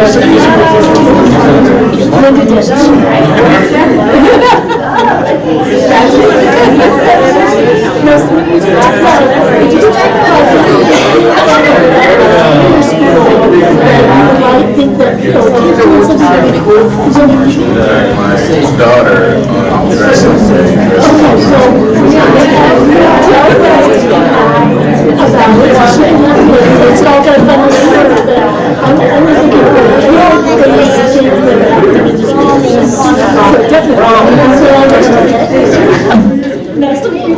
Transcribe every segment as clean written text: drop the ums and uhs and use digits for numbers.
My daughter dressing it's all kind of fun. Nice to meet you.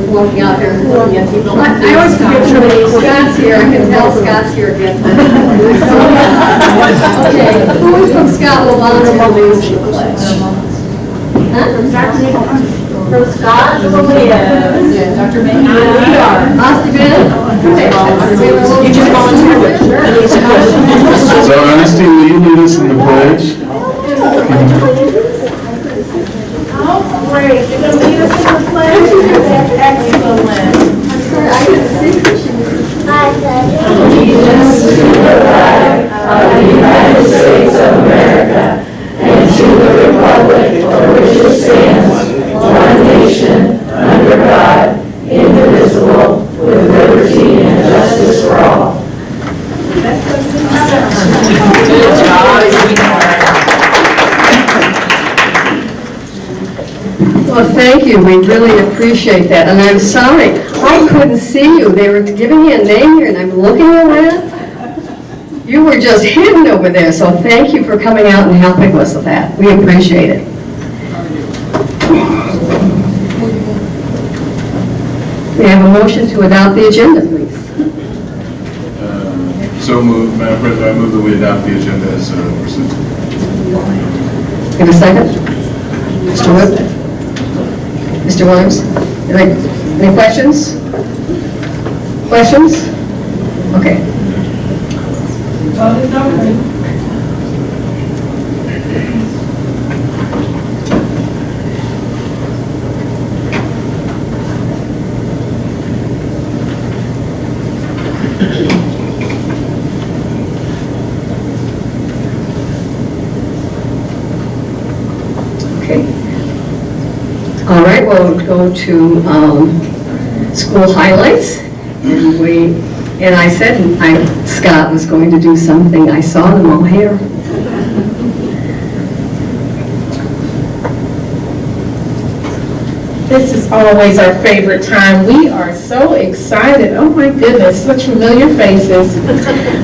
Walking out here and looking at people. I always forget Scott's here. I can tell Scott's here again. Okay, who is from Scott will volunteer to lead the pledge? From Scott, Dr. May. We are. Austin you just volunteered. So, Honesty, will you lead us in the pledge? Oh, great. You're going to lead us in the pledge? Excellent. I'm sorry, I didn't see Allegiance to the flag of the United States of America and to the republic for which it stands, one nation, under God, indivisible, with liberty and justice for all. Well, thank you. We really appreciate that. And I'm sorry, I couldn't see you. They were giving me a name here, and I'm looking around. You were just hidden over there, so thank you for coming out and helping us with that. We appreciate it. We have a motion to adopt the agenda, please. So moved, Madam President, I move that we adopt the agenda as presented. Give a second. Mr. Wood? Mr. Williams? Any questions? Questions? Okay. All right, we'll go to school highlights. And I said Scott was going to do something. I saw them all here. This is always our favorite time. We are so excited. Oh my goodness, such familiar faces.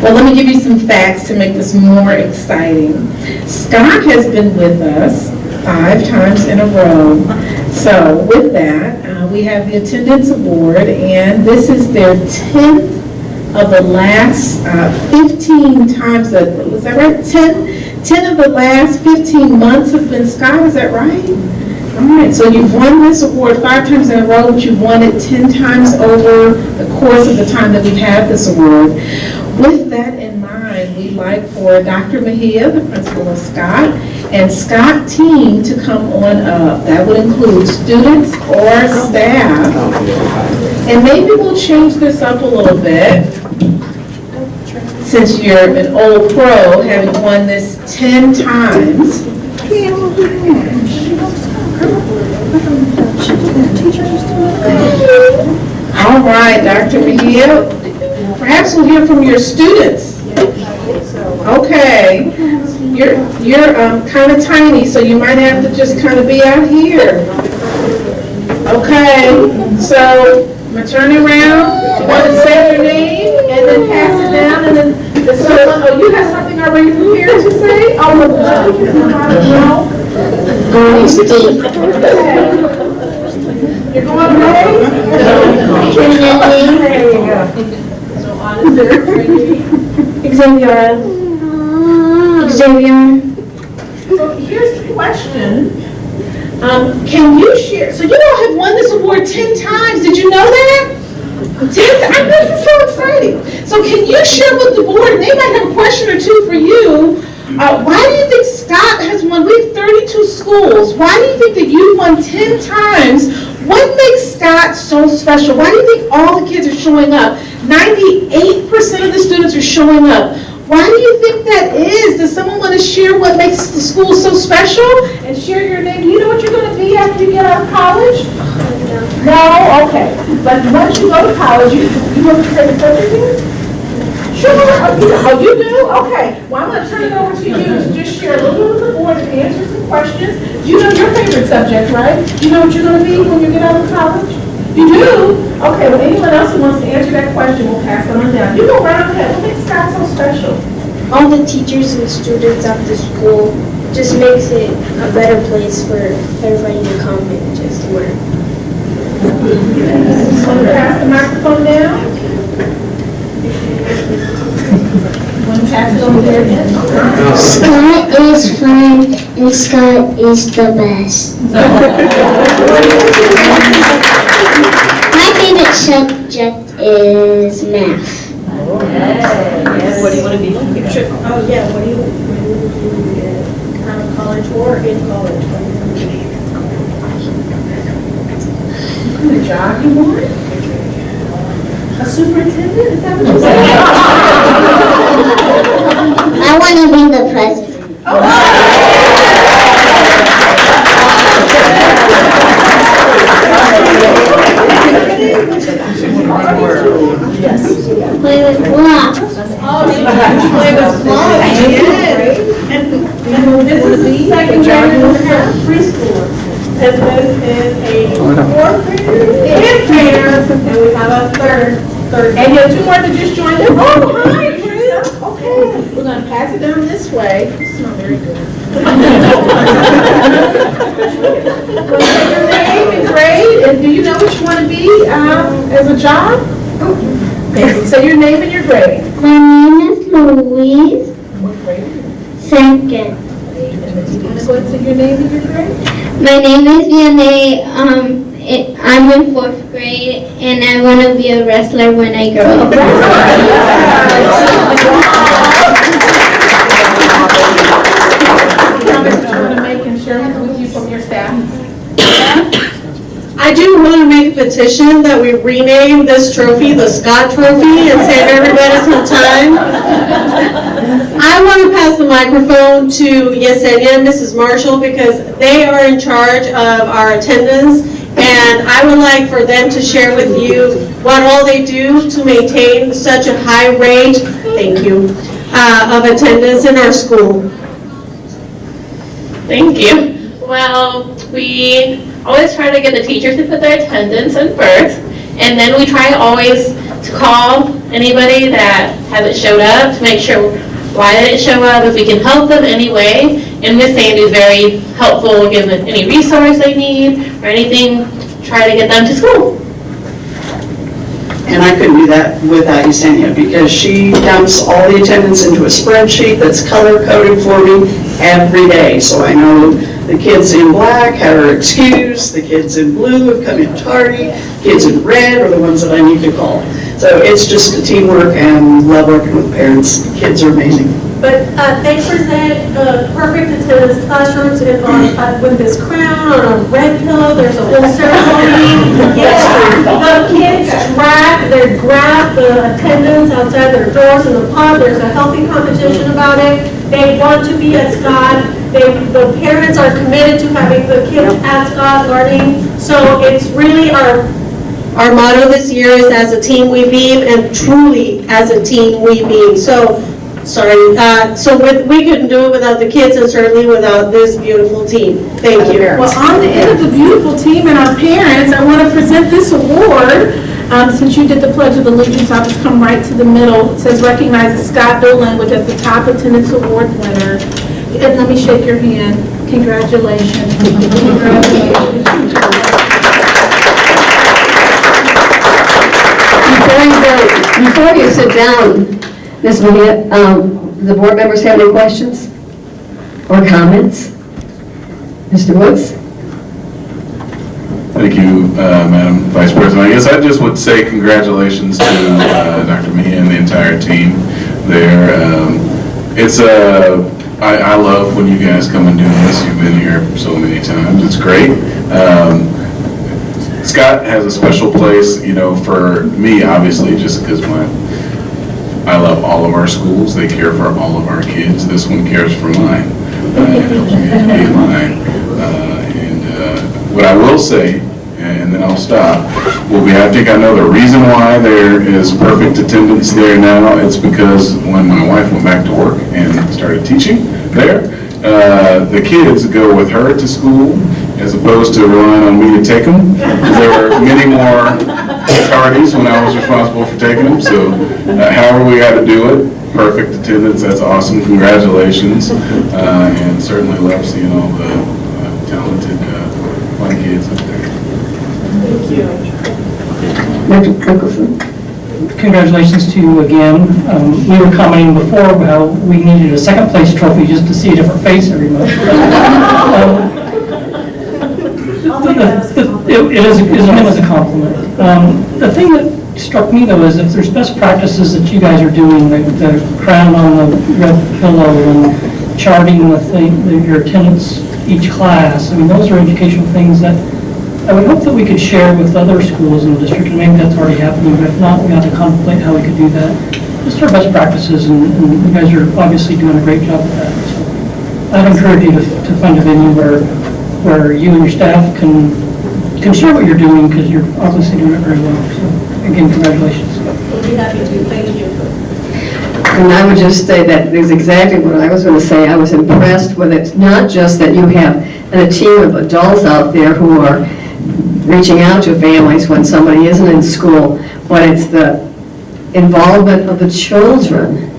Well, let me give you some facts to make this more exciting. Scott has been with us 5 times in a row. So with that, we have the attendance award, and this is their 10th of the last 15 times. Was that right? 10 of the last 15 months have been Scott. Is that right? All right, so you've won this award 5 times in a row, but you've won it 10 times over the course of the time that we've had this award. With that in mind, we'd like for Dr. Mejia, the principal of Scott, and Scott team to come on up. That would include students or staff. And maybe we'll change this up a little bit, since you're an old pro, having won this 10 times. All right, Dr. Mejia, perhaps we'll hear from your students. Okay, you're kind of tiny, so you might have to just kind of be out here. Okay, so I'm gonna turn it around. You want to say your name and then pass it down, and then there's someone. Oh, you have something already prepared to say? Oh, no. You're going away? There you go. So Xavier. So here's the question. Can you share, so you all have won this award 10 times, did you know that? 10 times, this is so exciting. So can you share with the board, and they might have a question or two for you, why do you think Scott has won, we have 32 schools, why do you think that you won 10 times? What makes Scott so special? Why do you think all the kids are showing up? 98% of the students are showing up. Why do you think that is? Does someone want to share what makes the school so special? And share your name. Do you know what you're going to be after you get out of college? No? Okay. But once you go to college, you want to take a picture here? Sure. Oh, you do? Okay. Well, I'm going to turn it over to you to just share a little bit with the board and answer some questions. You know your favorite subject, right? You know what you're going to be when you get out of college? You do? Okay, well, anyone else who wants to answer that question, we'll pass it on down. You go right ahead. What makes Scott so special? All the teachers and students at the school just makes it a better place for everybody to come and just learn. Want to pass the microphone down? Want to pass it over there again? Scott is fun and Scott is the best. My favorite subject is math. What do you want to be? Oh, yeah, what do you want to be out of college or in college? The job you want? A superintendent? Is that what you said? I want to be the president. Play with blocks. Oh, you play with blocks, yes. And this is the second grade preschool. And this is a fourth grader and grader, and we have a third. And you have two more that just joined us. Oh, hi, Chris. Okay, we're going to pass it down this way. You smell very good. Well, say your name and grade, and do you know what you want to be as a job? Okay, say your name and your grade. My name is Louise. What grade? Second. And then you want to go and say your name and your grade? My name is Vianney. I'm in fourth grade, and I want to be a wrestler when I grow up. Comments that you want to make and share with you from your staff? I do want to make a petition that we rename this trophy the Scott Trophy and save everybody some time. I want to pass the microphone to Yesenia and Mrs. Marshall because they are in charge of our attendance, and I would like for them to share with you what all they do to maintain such a high rate, thank you, of attendance in our school. Thank you. Well, we always try to get the teachers to put their attendance in first, and then we try always to call anybody that hasn't showed up to make sure why they didn't show up, if we can help them anyway. And Miss Sandy is very helpful, give them any resource they need or anything, try to get them to school. And I couldn't do that without Yesenia because she dumps all the attendance into a spreadsheet that's color-coded for me every day. So I know the kids in black are excused, the kids in blue have come in tardy, kids in red are the ones that I need to call. So it's just a teamwork and love working with parents. Kids are amazing. But they present perfect attendance classrooms with this crown on a red pillow. There's a whole ceremony. Yes. The kids grab the attendance outside their doors in the pub. There's a healthy competition about it. They want to be at Scott. The parents are committed to having the kids at Scott learning. So it's really our motto this year is as a team we beam, and truly as a team we beam. So we couldn't do it without the kids and certainly without this beautiful team. Thank you. Well, on the end of the beautiful team and our parents, I want to present this award. Since you did the Pledge of Allegiance, I'll just come right to the middle. It says recognizes Scott Dolan, which is the top attendance award winner. And let me shake your hand. Congratulations. Congratulations. Before you sit down, Ms. Mejia, the board members have any questions or comments? Mr. Woods? Thank you, Madam Vice President. I guess I just would say congratulations to Dr. Mejia and the entire team there. I love when you guys come and do this. You've been here so many times. It's great. Scott has a special place, for me, obviously, just because I love all of our schools. They care for all of our kids. This one cares for mine. It helps me educate mine. What I will say, and then I'll stop, will be I think I know the reason why there is perfect attendance there now. It's because when my wife went back to work and started teaching there, the kids go with her to school as opposed to relying on me to take them. There were many more tardies when I was responsible for taking them. So however we had to do it, perfect attendance. That's awesome. Congratulations. And certainly love seeing all the talented fun kids up there. Thank you. Congratulations to you again. We were commenting before how we needed a second place trophy just to see a different face every month. It is meant as a compliment. The thing that struck me though is if there's best practices that you guys are doing, like the crown on the red pillow and charting your attendance each class, I mean, those are educational things that I would hope that we could share with other schools in the district, and maybe that's already happening, but if not, we have to contemplate how we could do that. Just our best practices, and you guys are obviously doing a great job with that. So I'd encourage you to find a venue where you and your staff can share what you're doing, because you're obviously doing it very well. So again, congratulations. We'll be happy to. Thank you. And I would just say that is exactly what I was going to say. I was impressed with it, not just that you have a team of adults out there who are reaching out to families when somebody isn't in school, but it's the involvement of the children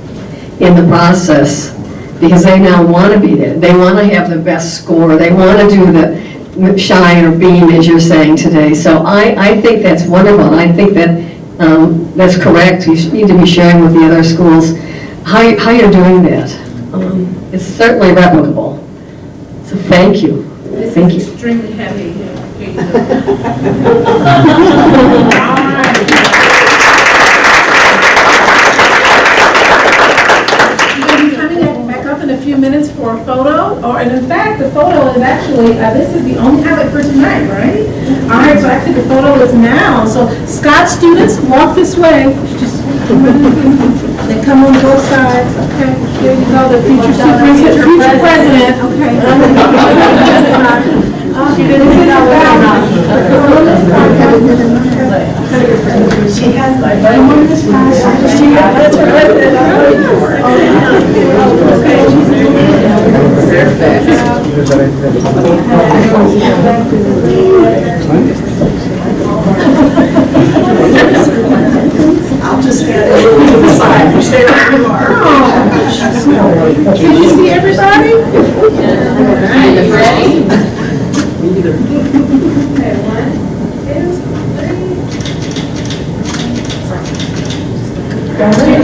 in the process, because they now want to be there. They want to have the best score. They want to do the shine or beam, as you're saying today. So I think that's wonderful. I think that that's correct. You need to be sharing with the other schools how you're doing that. It's certainly replicable. So thank you. Thank you. Extremely heavy. Back up in a few minutes for a photo, and in fact, the photo is actually, this is the only highlight for tonight, right? All right, so actually the photo is now. So Scott students, walk this way. They come on both sides. Okay, here you go, the future president. Okay. She has I'll just stand to the side. You stay where you are. Did you see everybody? Ready? Okay, 1,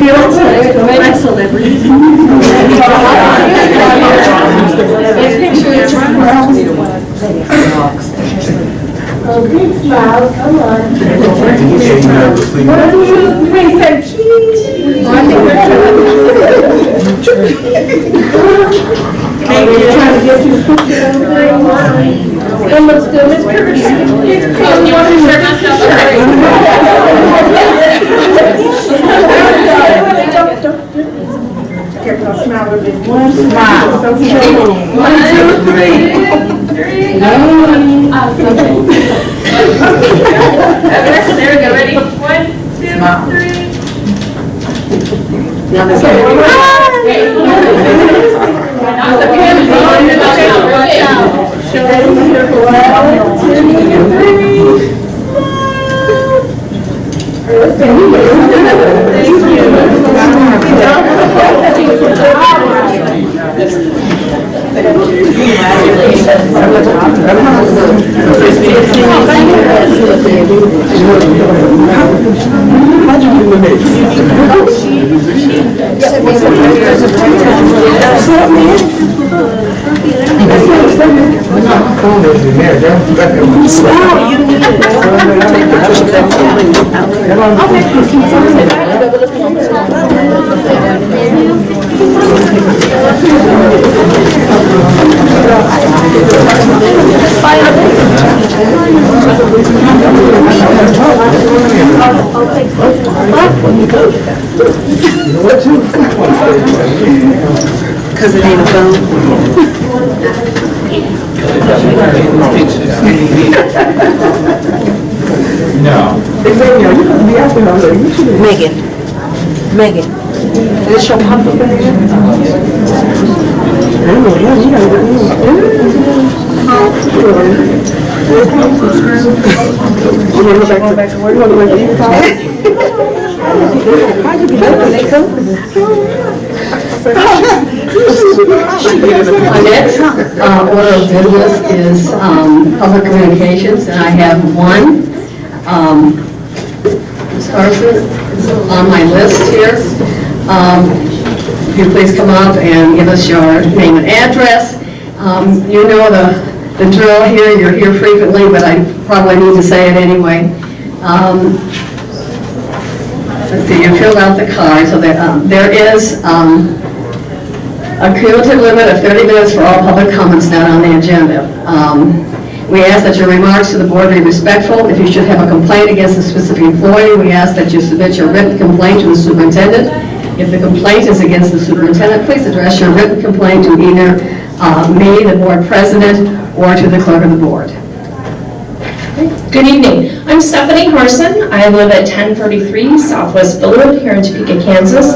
2, 3. Like celebrities. Oh, big smile, come on. 1, 2, 3, say cheese. Thank you. Trying to get you to put your It looks good. Miss Kirby. Smile with it. One smile. 1, 2, 3. There we go. Ready? 1, 2, 3. Because it ain't a phone. Megan, this your papa? Our next order of business is public communications, and I have one. Ms. Carson is on my list here. If you please come up and give us your name and address. You know the drill here, you're here frequently, but I probably need to say it anyway. Let's see, you filled out the card, so there is a cumulative limit of 30 minutes for all public comments not on the agenda. We ask that your remarks to the board be respectful. If you should have a complaint against a specific employee, we ask that you submit your written complaint to the superintendent. If the complaint is against the superintendent, please address your written complaint to either me, the board president, or to the clerk of the board. Good evening. I'm Stephanie Harson. I live at 1033 Southwest Boulevard here in Topeka, Kansas.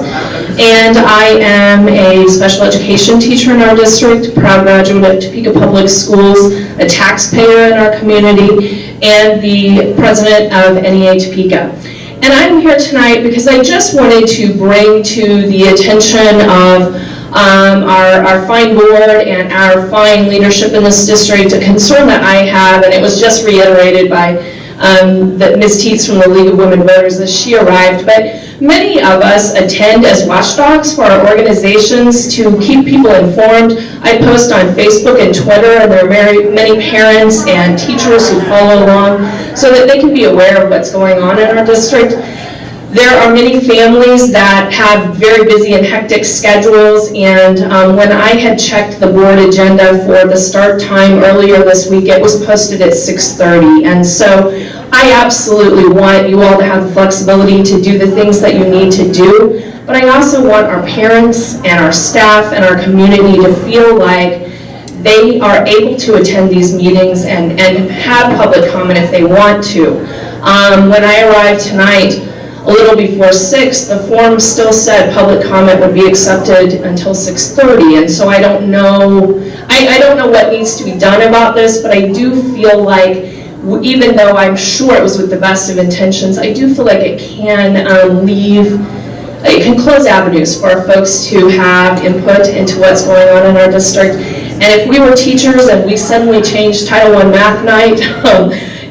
And I am a special education teacher in our district, proud graduate of Topeka Public Schools, a taxpayer in our community, and the president of NEA Topeka. And I'm here tonight because I just wanted to bring to the attention of our fine board and our fine leadership in this district a concern that I have, and it was just reiterated by Ms. Teets from the League of Women Voters as she arrived. But many of us attend as watchdogs for our organizations to keep people informed. I post on Facebook and Twitter, and there are many parents and teachers who follow along so that they can be aware of what's going on in our district. There are many families that have very busy and hectic schedules, and when I had checked the board agenda for the start time earlier this week, it was posted at 6:30, and so I absolutely want you all to have the flexibility to do the things that you need to do, but I also want our parents and our staff and our community to feel like they are able to attend these meetings and have public comment if they want to. When I arrived tonight, a little before 6, the form still said public comment would be accepted until 6:30, and so I don't know what needs to be done about this, but I do feel like, even though I'm sure it was with the best of intentions, I do feel like it can it can close avenues for our folks to have input into what's going on in our district. And if we were teachers and we suddenly changed Title I math night,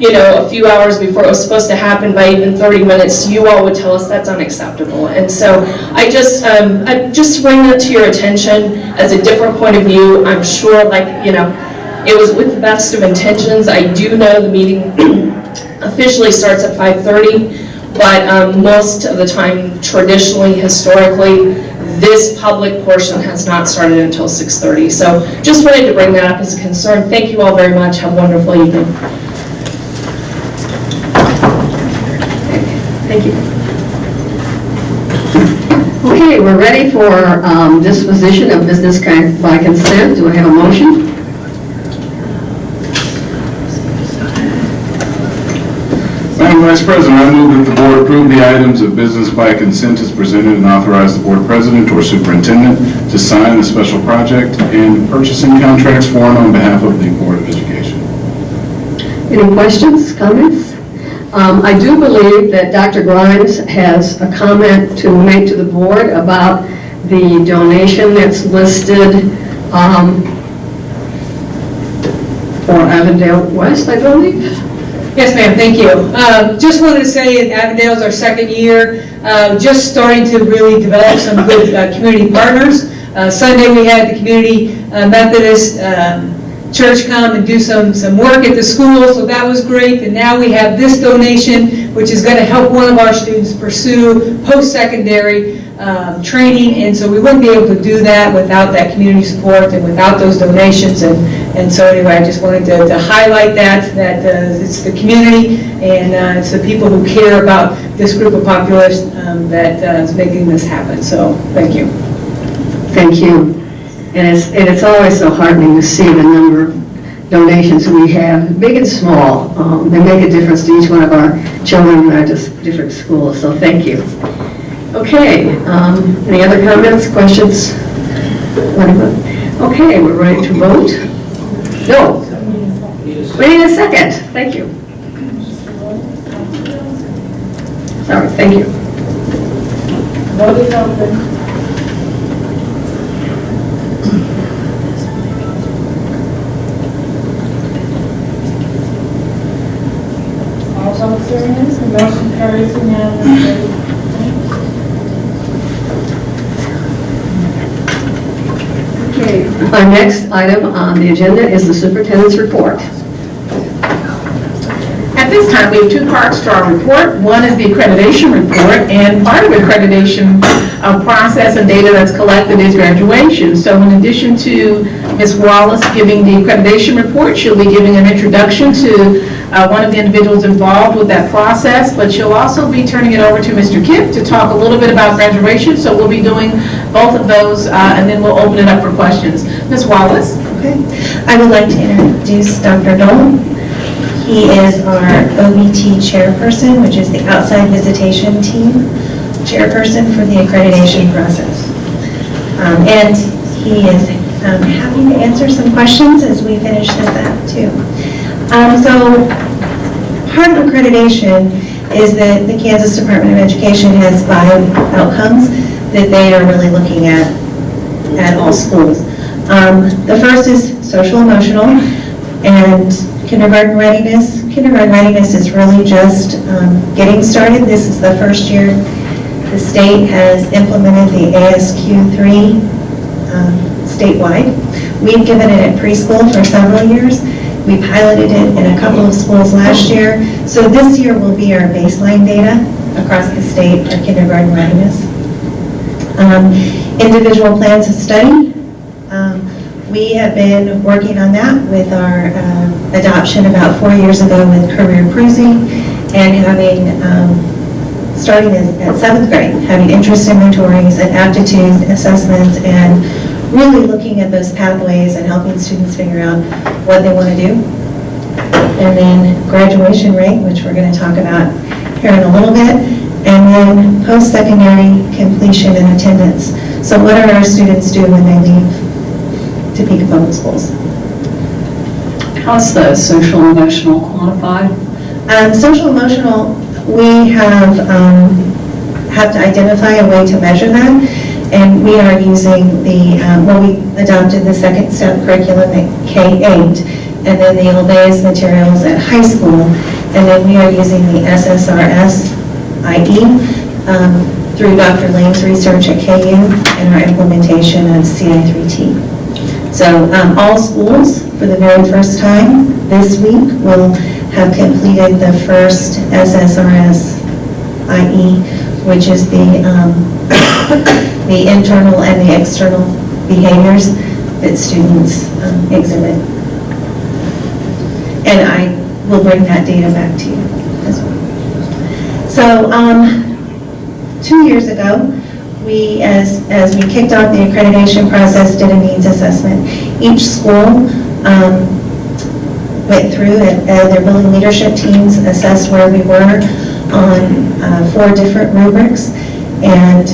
a few hours before it was supposed to happen by even 30 minutes, you all would tell us that's unacceptable. And so I just bring that to your attention as a different point of view. I'm sure, it was with the best of intentions. I do know the meeting officially starts at 5:30, but most of the time, traditionally, historically, this public portion has not started until 6:30. So just wanted to bring that up as a concern. Thank you all very much. Have a wonderful evening. Thank you. Okay, we're ready for disposition of business by consent. Do I have a motion? Madam Vice President, I move that the board approve the items of business by consent as presented and authorize the board president or superintendent to sign the special project and purchasing contracts for and on behalf of the Board of Education. Any questions, comments? I do believe that Dr. Grimes has a comment to make to the board about the donation that's listed for Avondale West, I believe. Yes, ma'am, thank you. Just wanted to say Avondale's our second year, just starting to really develop some good community partners. Sunday we had the Community Methodist Church come and do some work at the school, so that was great. And now we have this donation, which is going to help one of our students pursue post-secondary training, and so we wouldn't be able to do that without that community support and without those donations. And so anyway, I just wanted to highlight that it's the community and it's the people who care about this group of populace that is making this happen. So thank you. Thank you. And it's always so heartening to see the number of donations we have, big and small. They make a difference to each one of our children in our different schools, so thank you. Okay, any other comments, questions? Okay, we're ready to vote. No. We need a second. Thank you. Sorry, thank you. Vote is open. All votes are in, the motion carries unanimously. Okay, our next item on the agenda is the superintendent's report. At this time, we have two parts to our report. One is the accreditation report, and part of the accreditation process and data that's collected is graduation. So in addition to Ms. Wallace giving the accreditation report, she'll be giving an introduction to one of the individuals involved with that process, but she'll also be turning it over to Mr. Kipp to talk a little bit about graduation. So we'll be doing both of those, and then we'll open it up for questions. Ms. Wallace? Okay. I would like to introduce Dr. Dole. He is our OBT chairperson, which is the outside visitation team chairperson for the accreditation process. And he is happy to answer some questions as we finish this up too. So part of accreditation is that the Kansas Department of Education has 5 outcomes that they are really looking at all schools. The first is social emotional and kindergarten readiness. Kindergarten readiness is really just getting started. This is the first year the state has implemented the ASQ3 statewide. We've given it at preschool for several years. We piloted it in a couple of schools last year. So this year will be our baseline data across the state for kindergarten readiness. Individual plans of study. We have been working on that with our adoption about 4 years ago with career cruising and having, starting at 7th grade, having interest inventories and aptitude assessments and really looking at those pathways and helping students figure out what they want to do. And then graduation rate, which we're going to talk about here in a little bit, and then post-secondary completion and attendance. So what do our students do when they leave Topeka Public Schools? How's the social and emotional quantified? Social emotional, we have to identify a way to measure that. And we are using the, we adopted the second step curriculum at K-8, and then the Obeys materials at high school, and then we are using the SSRS IE through Dr. Lane's research at KU and our implementation of CI3T. So all schools, for the very first time this week, will have completed the first SSRS IE, which is the internal and the external behaviors that students exhibit. And I will bring that data back to you as well. So 2 years ago, we, as we kicked off the accreditation process, did a needs assessment. Each school went through and their building leadership teams assessed where we were on 4 different rubrics. And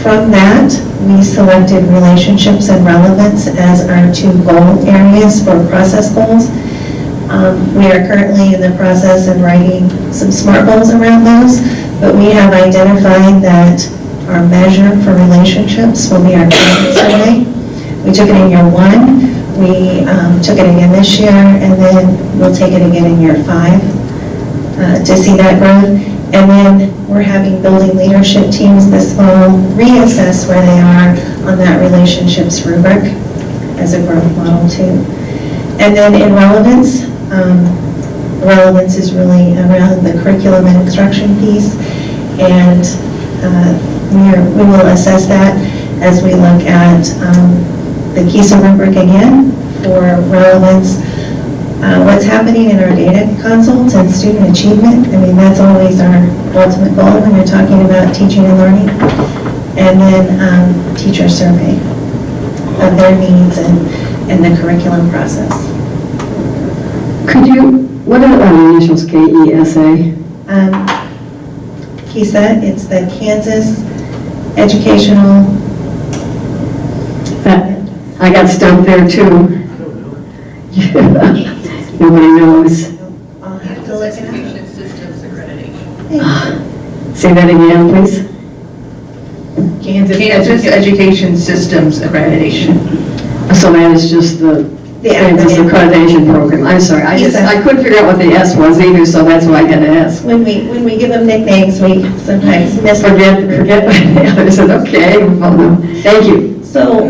from that, we selected relationships and relevance as our 2 goal areas for process goals. We are currently in the process of writing some SMART goals around those, but we have identified that our measure for relationships will be our climate survey. We took it in year 1, we took it again this year, and then we'll take it again in year 5 to see that growth. And then we're having building leadership teams this fall reassess where they are on that relationships rubric as a growth model too. And then in relevance, relevance is really around the curriculum and instruction piece, and we will assess that as we look at the KISA rubric again for relevance. What's happening in our data consults and student achievement, I mean, that's always our ultimate goal when you're talking about teaching and learning. And then teacher survey of their needs and the curriculum process. Could you, what are the initials, KESA? KISA, it's the Kansas Educational. I got stumped there too. Nobody knows. I'll have to look it up. Say that again, please. Kansas Education Systems Accreditation. So that is just the Kansas accreditation program. I'm sorry, I couldn't figure out what the S was either, so that's why I had to ask. When we give them nicknames, we sometimes miss. Forget the others. I said, okay, well, no. Thank you. So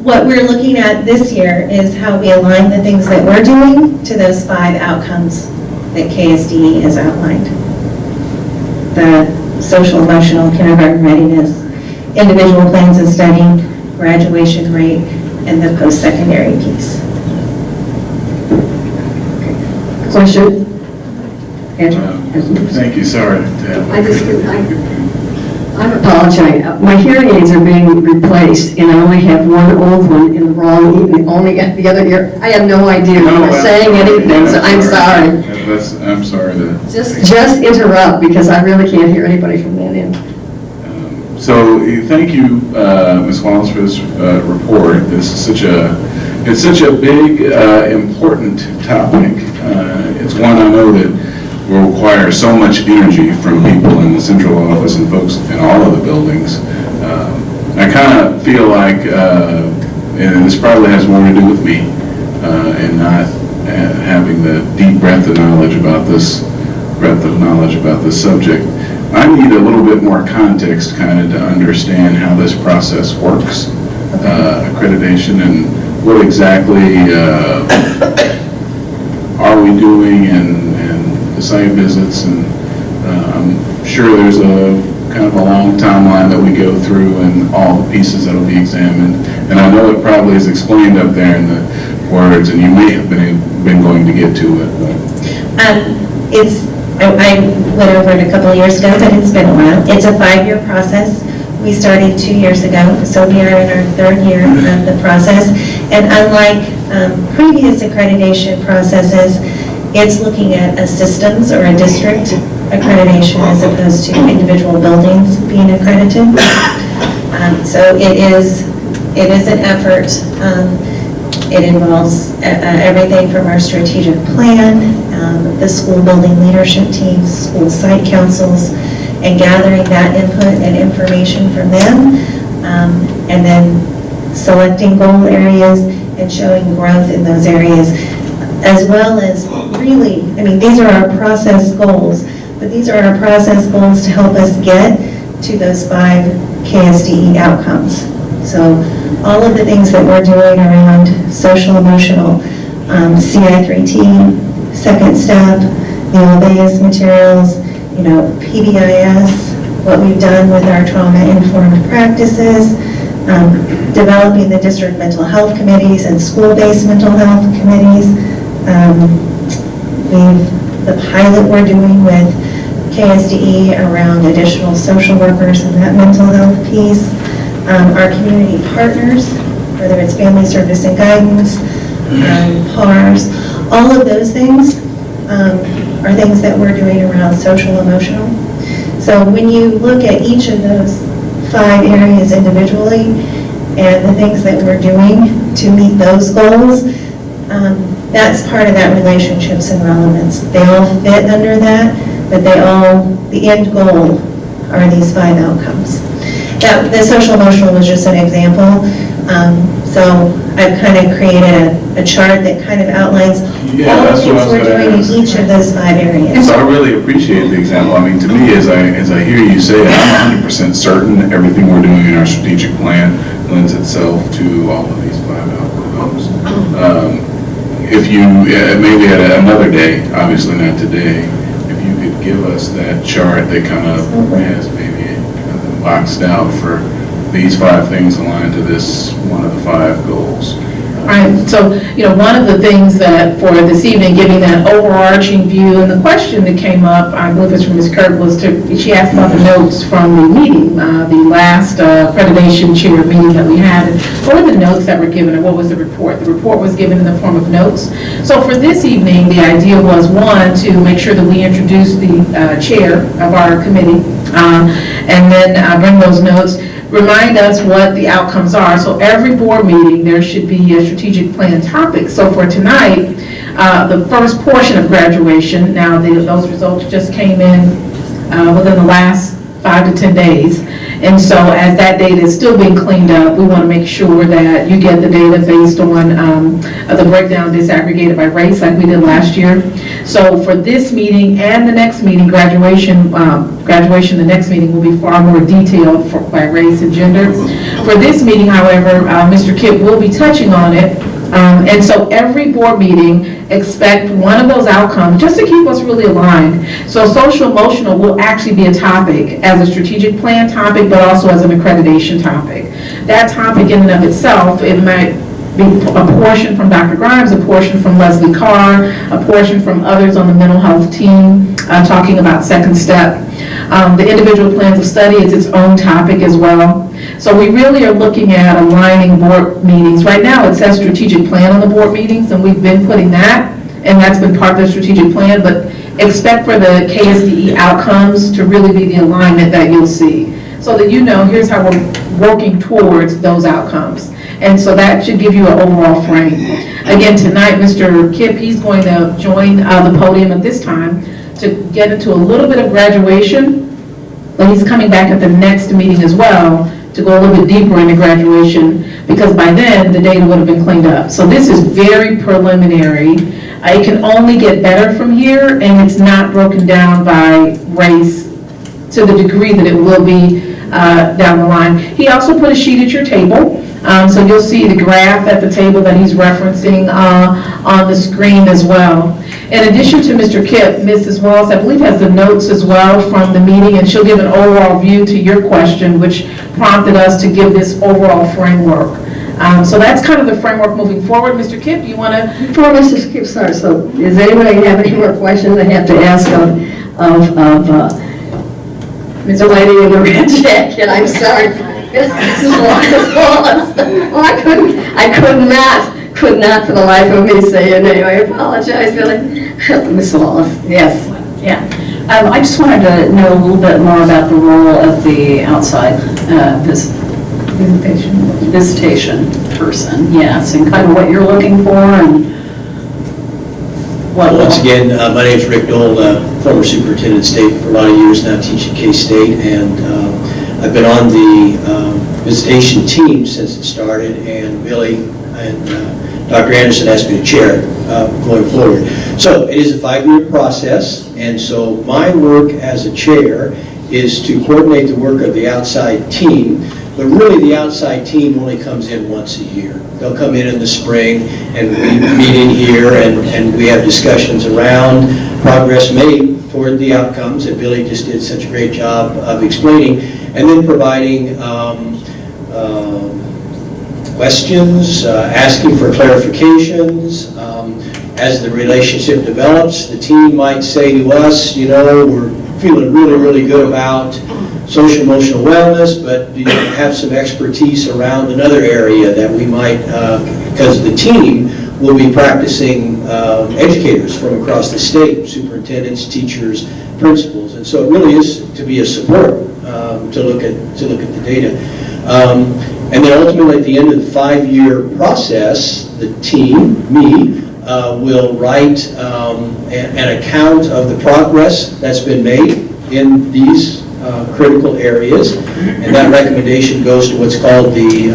what we're looking at this year is how we align the things that we're doing to those 5 outcomes that KSDE has outlined. The social, emotional, kindergarten readiness, individual plans of study, graduation rate, and the post-secondary piece. Question? Thank you, sorry. I apologize. My hearing aids are being replaced, and I only have one old one in the wrong ear, only at the other ear. I have no idea if I'm saying anything, so I'm sorry. I'm sorry to... Just interrupt, because I really can't hear anybody from that end. So thank you, Ms. Wallace, for this report. This is it's such a big, important topic. It's one I know that will require so much energy from people in the central office and folks in all of the buildings. I kind of feel like, and this probably has more to do with me, and not having the deep breadth of knowledge about this subject. I need a little bit more context kind of to understand how this process works, accreditation, and what exactly are we doing, and the site visits, and I'm sure there's a kind of a long timeline that we go through and all the pieces that will be examined. And I know it probably is explained up there in the words, and you may have been going to get to it. I went over it a couple of years ago, but it's been a while. It's a 5-year process. We started 2 years ago, so we are in our 3rd year of the process. And unlike previous accreditation processes, it's looking at a systems or a district accreditation as opposed to individual buildings being accredited. So it is an effort. It involves everything from our strategic plan, the school building leadership teams, school site councils, and gathering that input and information from them, and then selecting goal areas and showing growth in those areas, as well as really, I mean, these are our process goals, but these are our process goals to help us get to those 5 KSDE outcomes. So all of the things that we're doing around social emotional, CI3T, second step, the Obeas materials, PBIS, what we've done with our trauma-informed practices, developing the district mental health committees and school-based mental health committees. The pilot we're doing with KSDE around additional social workers and that mental health piece. Our community partners, whether it's family service and guidance, PARS, All of those things are things that we're doing around social emotional. So when you look at each of those 5 areas individually and the things that we're doing to meet those goals, that's part of that relationships and relevance. They all fit under that, but the end goal are these 5 outcomes. The social emotional was just an example. So I've kind of created a chart that kind of outlines all the things we're doing in each of those 5 areas. So I really appreciate the example. I mean, to me, as I hear you say it, I'm 100% certain everything we're doing in our strategic plan lends itself to all of these 5 outcomes. If you, maybe at another day, obviously not today, if you could give us that chart that kind of has maybe boxed out for these 5 things aligned to this one of the 5 goals. Right, so, one of the things that for this evening, giving that overarching view, and the question that came up, I believe it's from Ms. Kirk, she asked about the notes from the meeting, the last accreditation chair meeting that we had. And what were the notes that were given, or what was the report? The report was given in the form of notes. So for this evening, the idea was, 1, to make sure that we introduce the chair of our committee, and then bring those notes. Remind us what the outcomes are. So every board meeting, there should be a strategic plan topic. So for tonight, the first portion of graduation, now those results just came in within the last 5 to 10 days. And so as that data is still being cleaned up, we want to make sure that you get the data based on the breakdown disaggregated by race like we did last year. So for this meeting and the next meeting, graduation, the next meeting will be far more detailed by race and gender. For this meeting, however, Mr. Kipp will be touching on it. And so every board meeting, expect one of those outcomes just to keep us really aligned. So social emotional will actually be a topic as a strategic plan topic, but also as an accreditation topic. That topic in and of itself, it might be a portion from Dr. Grimes, a portion from Leslie Carr, a portion from others on the mental health team, talking about second step. The individual plans of study is its own topic as well. So we really are looking at aligning board meetings. Right now it says strategic plan on the board meetings, and we've been putting that, and that's been part of the strategic plan, but expect for the KSDE outcomes to really be the alignment that you'll see. So that here's how we're working towards those outcomes. And so that should give you an overall frame. Again, tonight, Mr. Kipp, he's going to join the podium at this time to get into a little bit of graduation, but he's coming back at the next meeting as well to go a little bit deeper into graduation, because by then, the data would have been cleaned up. So this is very preliminary. It can only get better from here, and it's not broken down by race to the degree that it will be down the line. He also put a sheet at your table. So you'll see the graph at the table that he's referencing on the screen as well. In addition to Mr. Kipp, Mrs. Wallace, I believe, has the notes as well from the meeting, and she'll give an overall view to your question, which prompted us to give this overall framework. So that's kind of the framework moving forward. Mr. Kipp, do you want to? Before Mrs. Kipp starts, so does anybody have any more questions I have to ask of the lady in the red jacket? I'm sorry. Mrs. Wallace. Oh, I could not for the life of me say your name. I apologize, Billy. Miss Wallace, yes. Yeah. I just wanted to know a little bit more about the role of the outside visitation person, yes, and kind of what you're looking for and what. Once again, my name is Rick Dole, former superintendent of state for a lot of years now, teaching K-State, and I've been on the visitation team since it started, and Billy and Dr. Anderson asked me to chair it going forward. So it is a 5-year process, and so my work as a chair is to coordinate the work of the outside team, but really the outside team only comes in once a year. They'll come in the spring, and we meet in here, and we have discussions around progress made toward the outcomes that Billy just did such a great job of explaining, and then providing questions, asking for clarifications. As the relationship develops, the team might say to us, we're feeling really, really good about social emotional wellness, but do you have some expertise around another area that we might, because the team will be practicing educators from across the state, superintendents, teachers, principals, and so it really is to be a support to look at the data. And then ultimately, at the end of the 5-year process, the team, me, will write an account of the progress that's been made in these critical areas, and that recommendation goes to what's called the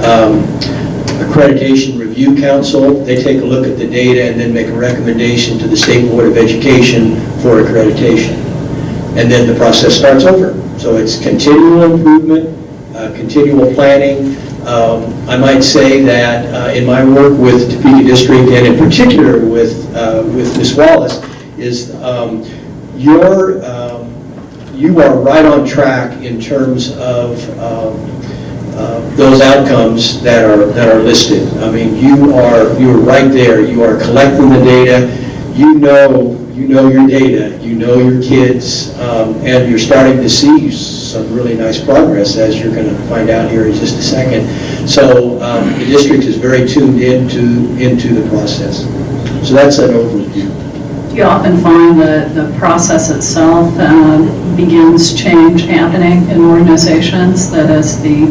Accreditation Review Council. They take a look at the data and then make a recommendation to the State Board of Education for accreditation. And then the process starts over. So it's continual improvement, continual planning. I might say that in my work with Topeka District, and in particular with Ms. Wallace, is you are right on track in terms of those outcomes that are listed. I mean, you are right there. You are collecting the data. You know your data. You know your kids, and you're starting to see some really nice progress, as you're going to find out here in just a second. So the district is very tuned into the process. So that's an overview. Do you often find the process itself begins change happening in organizations, that as the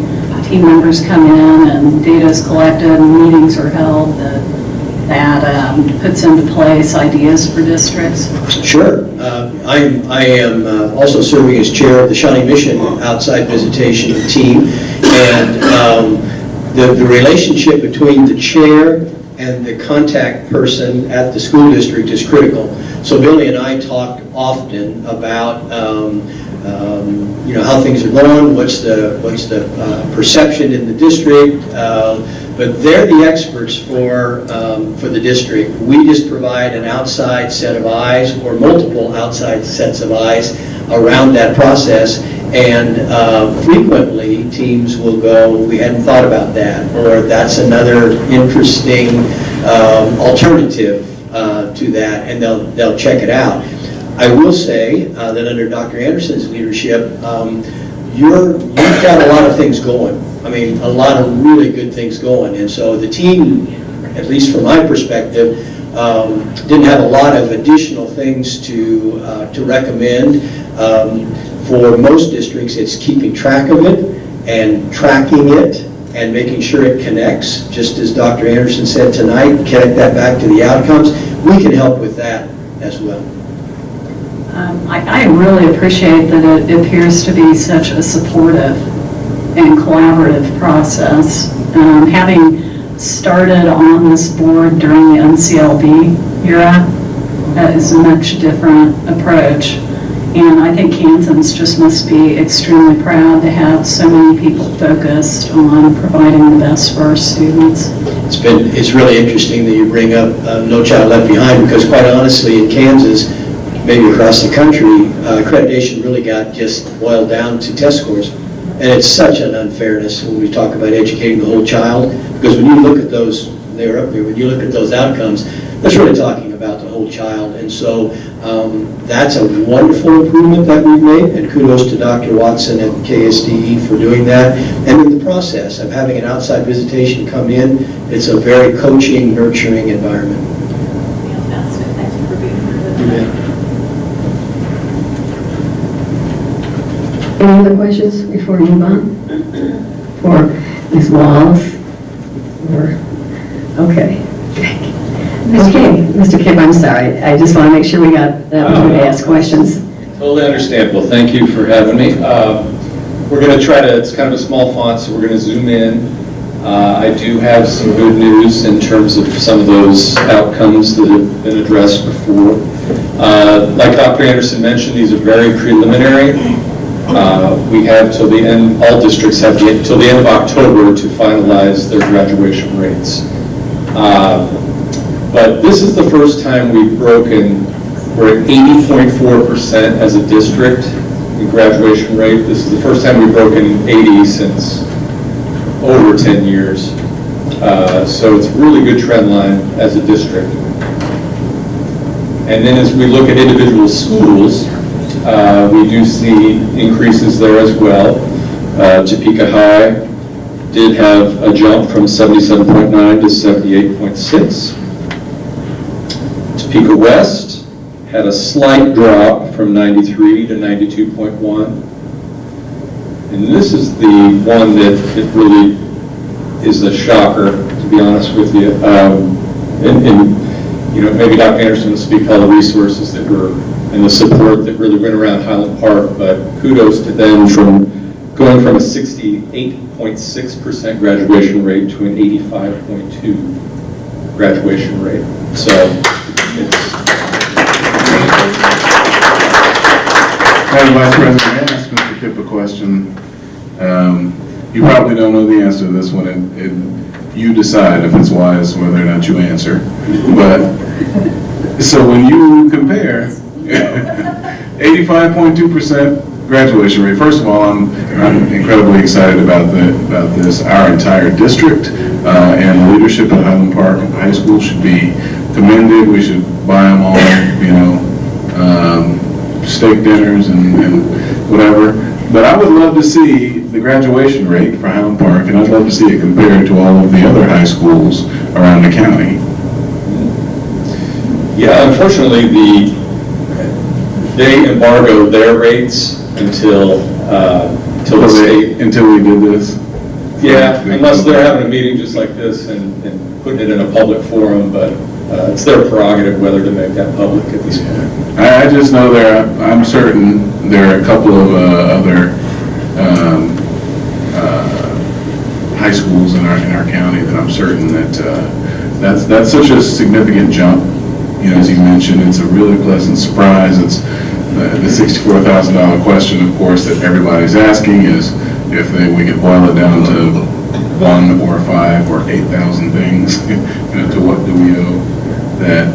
team members come in and data is collected and meetings are held, that puts into place ideas for districts? Sure. I am also serving as chair of the Shawnee Mission Outside Visitation Team, and the relationship between the chair and the contact person at the school district is critical. So Billy and I talk often about how things are going, what's the perception in the district, but they're the experts for the district. We just provide an outside set of eyes, or multiple outside sets of eyes around that process, and frequently teams will go, we hadn't thought about that, or that's another interesting alternative to that, and they'll check it out. I will say that under Dr. Anderson's leadership, you've got a lot of things going. I mean, a lot of really good things going, and so the team, at least from my perspective, didn't have a lot of additional things to recommend. For most districts, it's keeping track of it and tracking it and making sure it connects, just as Dr. Anderson said tonight, connect that back to the outcomes. We can help with that as well. I really appreciate that it appears to be such a supportive and collaborative process. Having started on this board during the NCLB era, that is a much different approach. And I think Kansans just must be extremely proud to have so many people focused on providing the best for our students. It's really interesting that you bring up No Child Left Behind, because quite honestly in Kansas, maybe across the country, accreditation really got just boiled down to test scores. And it's such an unfairness when we talk about educating the whole child, because when you look at those, they're up there, when you look at those outcomes, that's really talking about the whole child. And so that's a wonderful improvement that we've made, and kudos to Dr. Watson at KSDE for doing that. And in the process of having an outside visitation come in, it's a very coaching, nurturing environment. Fantastic. Thank you for being here today. Any other questions before we move on? For Ms. Wallace? Okay. Okay, Mr. Kim, I'm sorry. I just want to make sure we got that opportunity to ask questions. Totally understandable. Thank you for having me. We're going to try to, it's kind of a small font, so we're going to zoom in. I do have some good news in terms of some of those outcomes that have been addressed before. Like Dr. Anderson mentioned, these are very preliminary. We have till the end, all districts have till the end of October to finalize their graduation rates. But this is the first time we've broken, we're at 80.4% as a district in graduation rate. This is the first time we've broken 80 since over 10 years. So it's a really good trend line as a district. And then as we look at individual schools, we do see increases there as well. Topeka High did have a jump from 77.9 to 78.6. Topeka West had a slight drop from 93 to 92.1. And this is the one that it really is a shocker, to be honest with you. And you know, maybe Dr. Anderson will speak to all the resources that were and the support that really went around Highland Park, but kudos to them from going from a 68.6% graduation rate to an 85.2 graduation rate. So it's... Madam Vice President, may I ask Mr. Kipp a question? You probably don't know the answer to this one, and you decide if it's wise whether or not you answer. But, so when you compare 85.2% graduation rate, first of all, I'm incredibly excited about this. Our entire district and the leadership at Highland Park High School should be commended. We should buy them all, you know, steak dinners and whatever. But I would love to see the graduation rate for Highland Park, and I'd love to see it compared to all of the other high schools around the county. Yeah, unfortunately, they embargoed their rates until the state. Until we did this? Yeah, unless they're having a meeting just like this and putting it in a public forum, but it's their prerogative whether to make that public at this point. I just know I'm certain there are a couple of other high schools in our county that I'm certain that that's such a significant jump. You know, as you mentioned, it's a really pleasant surprise. It's the $64,000 question, of course, that everybody's asking is if we could boil it down to 1 or 5 or 8,000 things, you know, to what do we owe that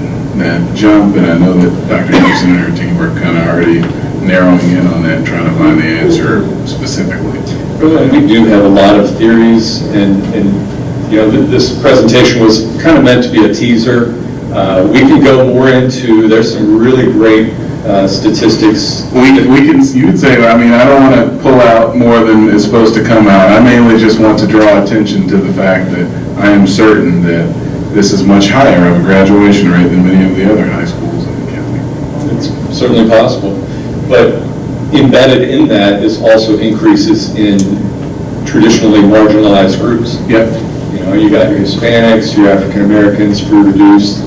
jump? And I know that Dr. Anderson and her team are kind of already narrowing in on that and trying to find the answer specifically. Well, we do have a lot of theories, and you know, this presentation was kind of meant to be a teaser. We can go more into, there's some really great statistics. You could say, I mean, I don't want to pull out more than is supposed to come out. I mainly just want to draw attention to the fact that I am certain that this is much higher of a graduation rate than many of the other high schools in the county. It's certainly possible. But embedded in that is also increases in traditionally marginalized groups. Yep. You know, you got your Hispanics, your African Americans, food reduced.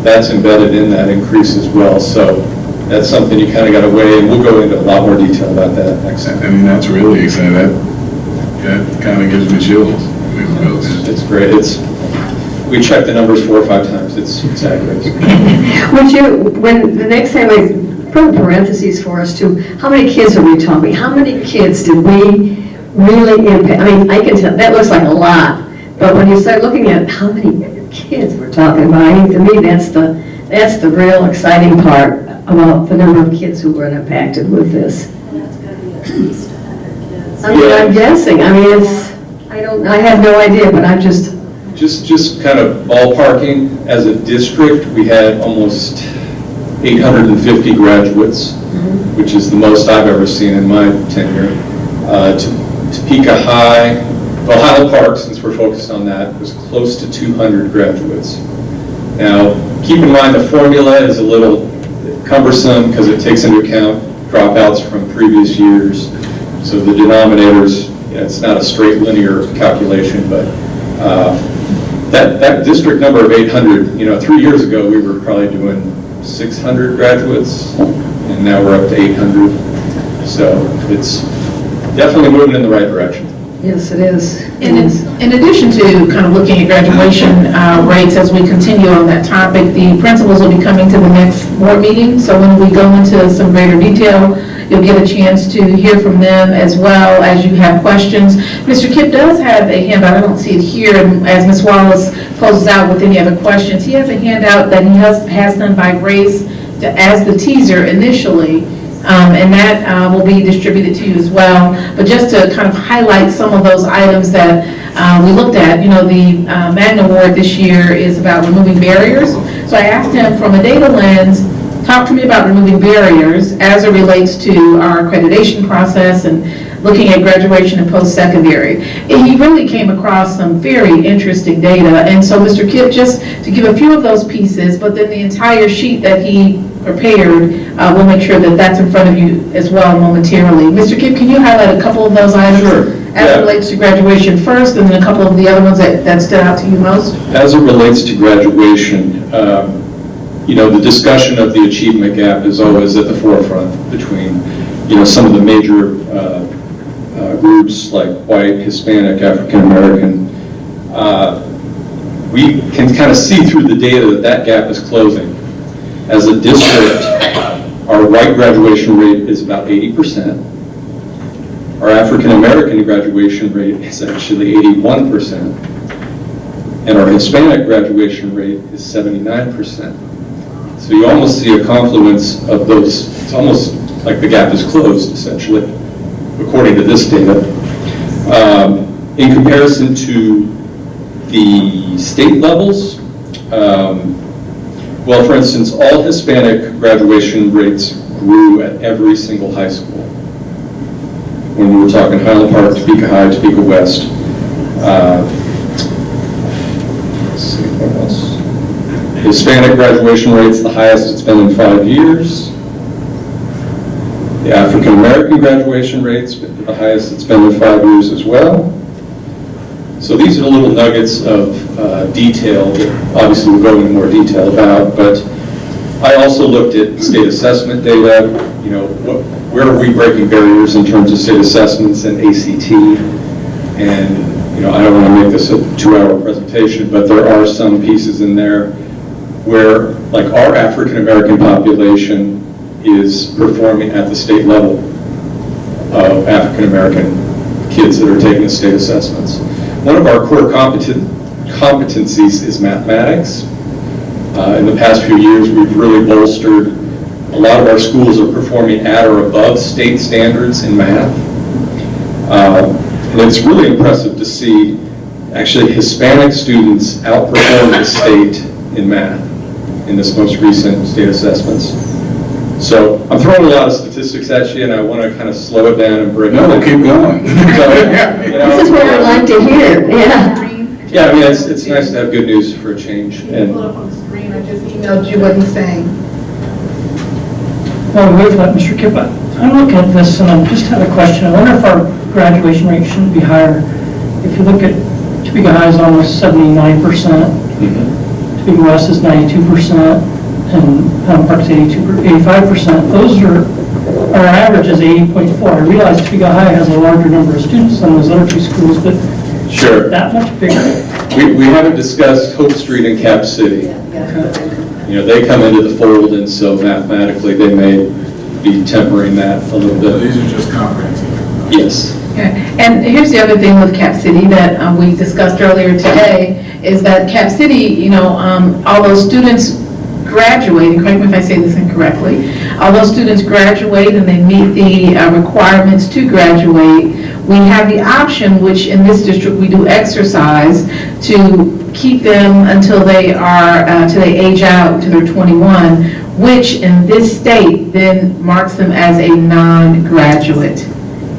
That's embedded in that increase as well. So that's something you kind of got to weigh, and we'll go into a lot more detail about that next time. I mean, that's really exciting. That kind of gives me chills. It's great. We checked the numbers 4 or 5 times. It's accurate. Would you, when the next time I put parentheses for us too, how many kids are we talking? How many kids did we really impact? I mean, I can tell, that looks like a lot, but when you start looking at how many kids we're talking about, I think to me that's the real exciting part about the number of kids who were impacted with this. That's got to be at least 100 kids. I mean, I'm guessing, I mean, I have no idea, but I'm just kind of ballparking, as a district, we had almost 850 graduates, which is the most I've ever seen in my tenure. Topeka High, well, Highland Park, since we're focused on that, was close to 200 graduates. Now, keep in mind the formula is a little cumbersome because it takes into account dropouts from previous years. So the denominators, it's not a straight linear calculation, but that district number of 800, 3 years ago we were probably doing 600 graduates, and now we're up to 800. So it's definitely moving in the right direction. Yes, it is. In addition to kind of looking at graduation rates as we continue on that topic, the principals will be coming to the next board meeting. So when we go into some greater detail, you'll get a chance to hear from them as well as you have questions. Mr. Kipp does have a handout. I don't see it here. And as Ms. Wallace closes out with any other questions, he has a handout that he has done by Grace as the teaser initially. And that will be distributed to you as well. But just to kind of highlight some of those items that we looked at, the Magna Award this year is about removing barriers. So I asked him from a data lens, talk to me about removing barriers as it relates to our accreditation process and looking at graduation and post-secondary. He really came across some very interesting data, and so Mr. Kipp, just to give a few of those pieces, but then the entire sheet that he prepared, we'll make sure that that's in front of you as well momentarily. Mr. Kipp, can you highlight a couple of those items? Sure. As it relates to graduation first, and then a couple of the other ones that stood out to you most? As it relates to graduation, the discussion of the achievement gap is always at the forefront between, some of the major groups like white, Hispanic, African American. We can kind of see through the data that gap is closing. As a district, our white graduation rate is about 80%. Our African American graduation rate is actually 81%. And our Hispanic graduation rate is 79%. So you almost see a confluence of those. It's almost like the gap is closed, essentially, according to this data. In comparison to the state levels, well, for instance, all Hispanic graduation rates grew at every single high school. When we were talking Highland Park, Topeka High, Topeka West. Let's see, what else? Hispanic graduation rate's the highest it's been in 5 years. The African American graduation rate's the highest it's been in 5 years as well. So these are the little nuggets of detail that obviously we'll go into more detail about, but I also looked at state assessment data, where are we breaking barriers in terms of state assessments and ACT, and I don't want to make this a 2-hour presentation, but there are some pieces in there where, like, our African American population is performing at the state level of African American kids that are taking state assessments. One of our core competencies is mathematics. In the past few years, we've really bolstered. A lot of our schools are performing at or above state standards in math. And it's really impressive to see actually Hispanic students outperform the state in math in this most recent state assessments. So I'm throwing a lot of statistics at you, and I want to kind of slow it down and break it down. No, keep going. This is what I'd like to hear, yeah. Yeah, I mean, it's nice to have good news for a change. And Pull up on the screen, I just emailed you what he's saying. Well, wait for that, Mr. Kipp. I'm looking at this and I just had a question. I wonder if our graduation rate shouldn't be higher. If you look at Topeka High is almost 79%, Topeka West is 92%, and Highland Park's 85%. Those are, our average is 80.4. I realize Topeka High has a larger number of students than those other two schools, but sure, that much bigger. We haven't discussed Hope Street and Cap City. They come into the fold, and so mathematically they may be tempering that a little bit. These are just comprehensive. Yes. And here's the other thing with Cap City that we discussed earlier today, is that Cap City, all those students graduate, and correct me if I say this incorrectly, all those students graduate and they meet the requirements to graduate, we have the option, which in this district we do exercise, to keep them until they age out to their 21, which in this state then marks them as a non-graduate.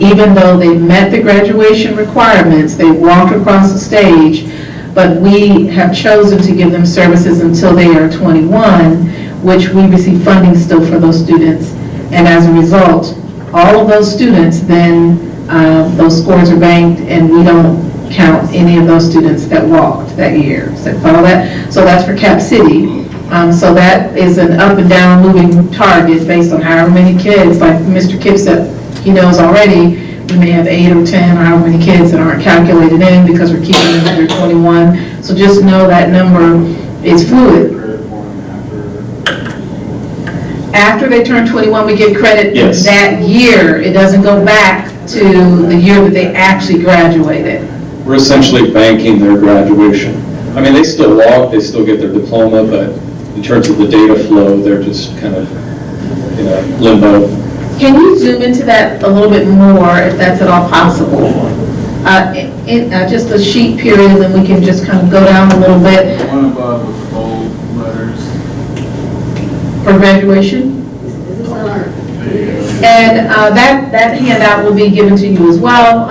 Even though they met the graduation requirements, they walked across the stage, but we have chosen to give them services until they are 21, which we receive funding still for those students. And as a result, all of those students then, those scores are banked, and we don't count any of those students that walked that year. So follow that? So that's for Cap City. So that is an up and down moving target based on however many kids, like Mr. Kipp said, he knows already, we may have 8 or 10 or however many kids that aren't calculated in because we're keeping them under 21. So just know that number is fluid. After they turn 21, we get credit that year. It doesn't go back to the year that they actually graduated. We're essentially banking their graduation. I mean, they still walk, they still get their diploma, but in terms of the data flow, they're just kind of in a limbo. Can you zoom into that a little bit more, if that's at all possible? Just the sheet period, and then we can just kind of go down a little bit. One above with the bold letters. For graduation? There you go. And that handout will be given to you as well.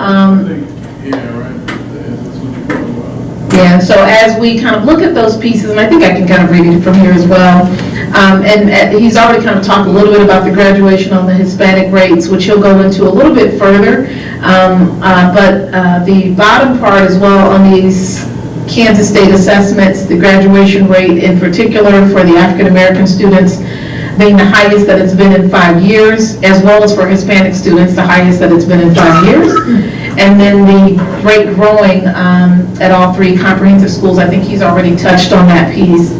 Yeah, so as we kind of look at those pieces, and I think I can kind of read it from here as well, and he's already kind of talked a little bit about the graduation on the Hispanic rates, which he'll go into a little bit further, but the bottom part as well on these Kansas State assessments, the graduation rate in particular for the African-American students being the highest that it's been in 5 years, as well as for Hispanic students, the highest that it's been in 5 years. And then the rate growing at all 3 comprehensive schools. I think he's already touched on that piece.